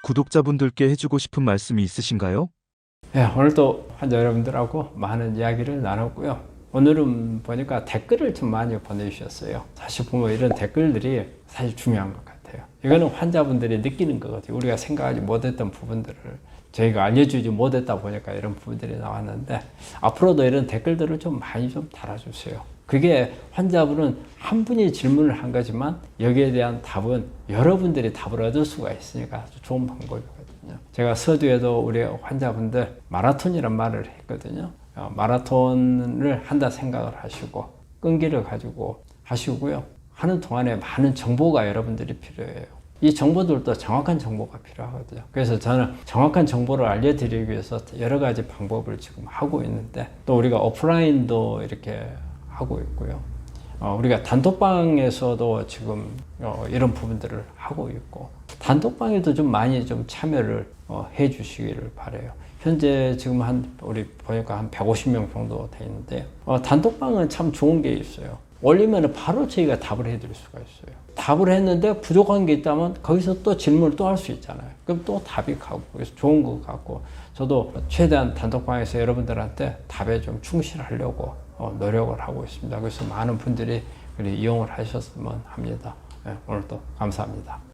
구독자분들께 해주고 싶은 말씀이 있으신가요? 네, 오늘도 환자 여러분들하고 많은 이야기를 나눴고요. 오늘은 보니까 댓글을 좀 많이 보내주셨어요. 사실 보면 이런 댓글들이 사실 중요한 것 같아요. 이거는 환자분들이 느끼는 거거든요. 우리가 생각하지 못했던 부분들을 저희가 알려주지 못했다 보니까 이런 부분들이 나왔는데 앞으로도 이런 댓글들을 좀 많이 좀 달아주세요. 그게 환자분은 한 분이 질문을 한 거지만 여기에 대한 답은 여러분들이 답을 얻을 수가 있으니까 아주 좋은 방법이거든요. 제가 서두에도 우리 환자분들 마라톤이란 말을 했거든요. 마라톤을 한다 생각을 하시고 끈기를 가지고 하시고요. 하는 동안에 많은 정보가 여러분들이 필요해요. 이 정보들도 정확한 정보가 필요하거든요. 그래서 저는 정확한 정보를 알려드리기 위해서 여러 가지 방법을 지금 하고 있는데, 또 우리가 오프라인도 이렇게 하고 있고요. 우리가 단톡방에서도 지금 이런 부분들을 하고 있고, 단톡방에도 좀 많이 좀 참여를 해 주시기를 바라요. 현재 지금 우리 보니까 한 150명 정도 돼 있는데, 단톡방은 참 좋은 게 있어요. 올리면 바로 저희가 답을 해드릴 수가 있어요. 답을 했는데 부족한 게 있다면 거기서 또 질문을 또 할 수 있잖아요. 그럼 또 답이 가고, 그래서 좋은 것 같고, 저도 최대한 단톡방에서 여러분들한테 답에 좀 충실하려고 노력을 하고 있습니다. 그래서 많은 분들이 이용을 하셨으면 합니다. 네, 오늘도 감사합니다.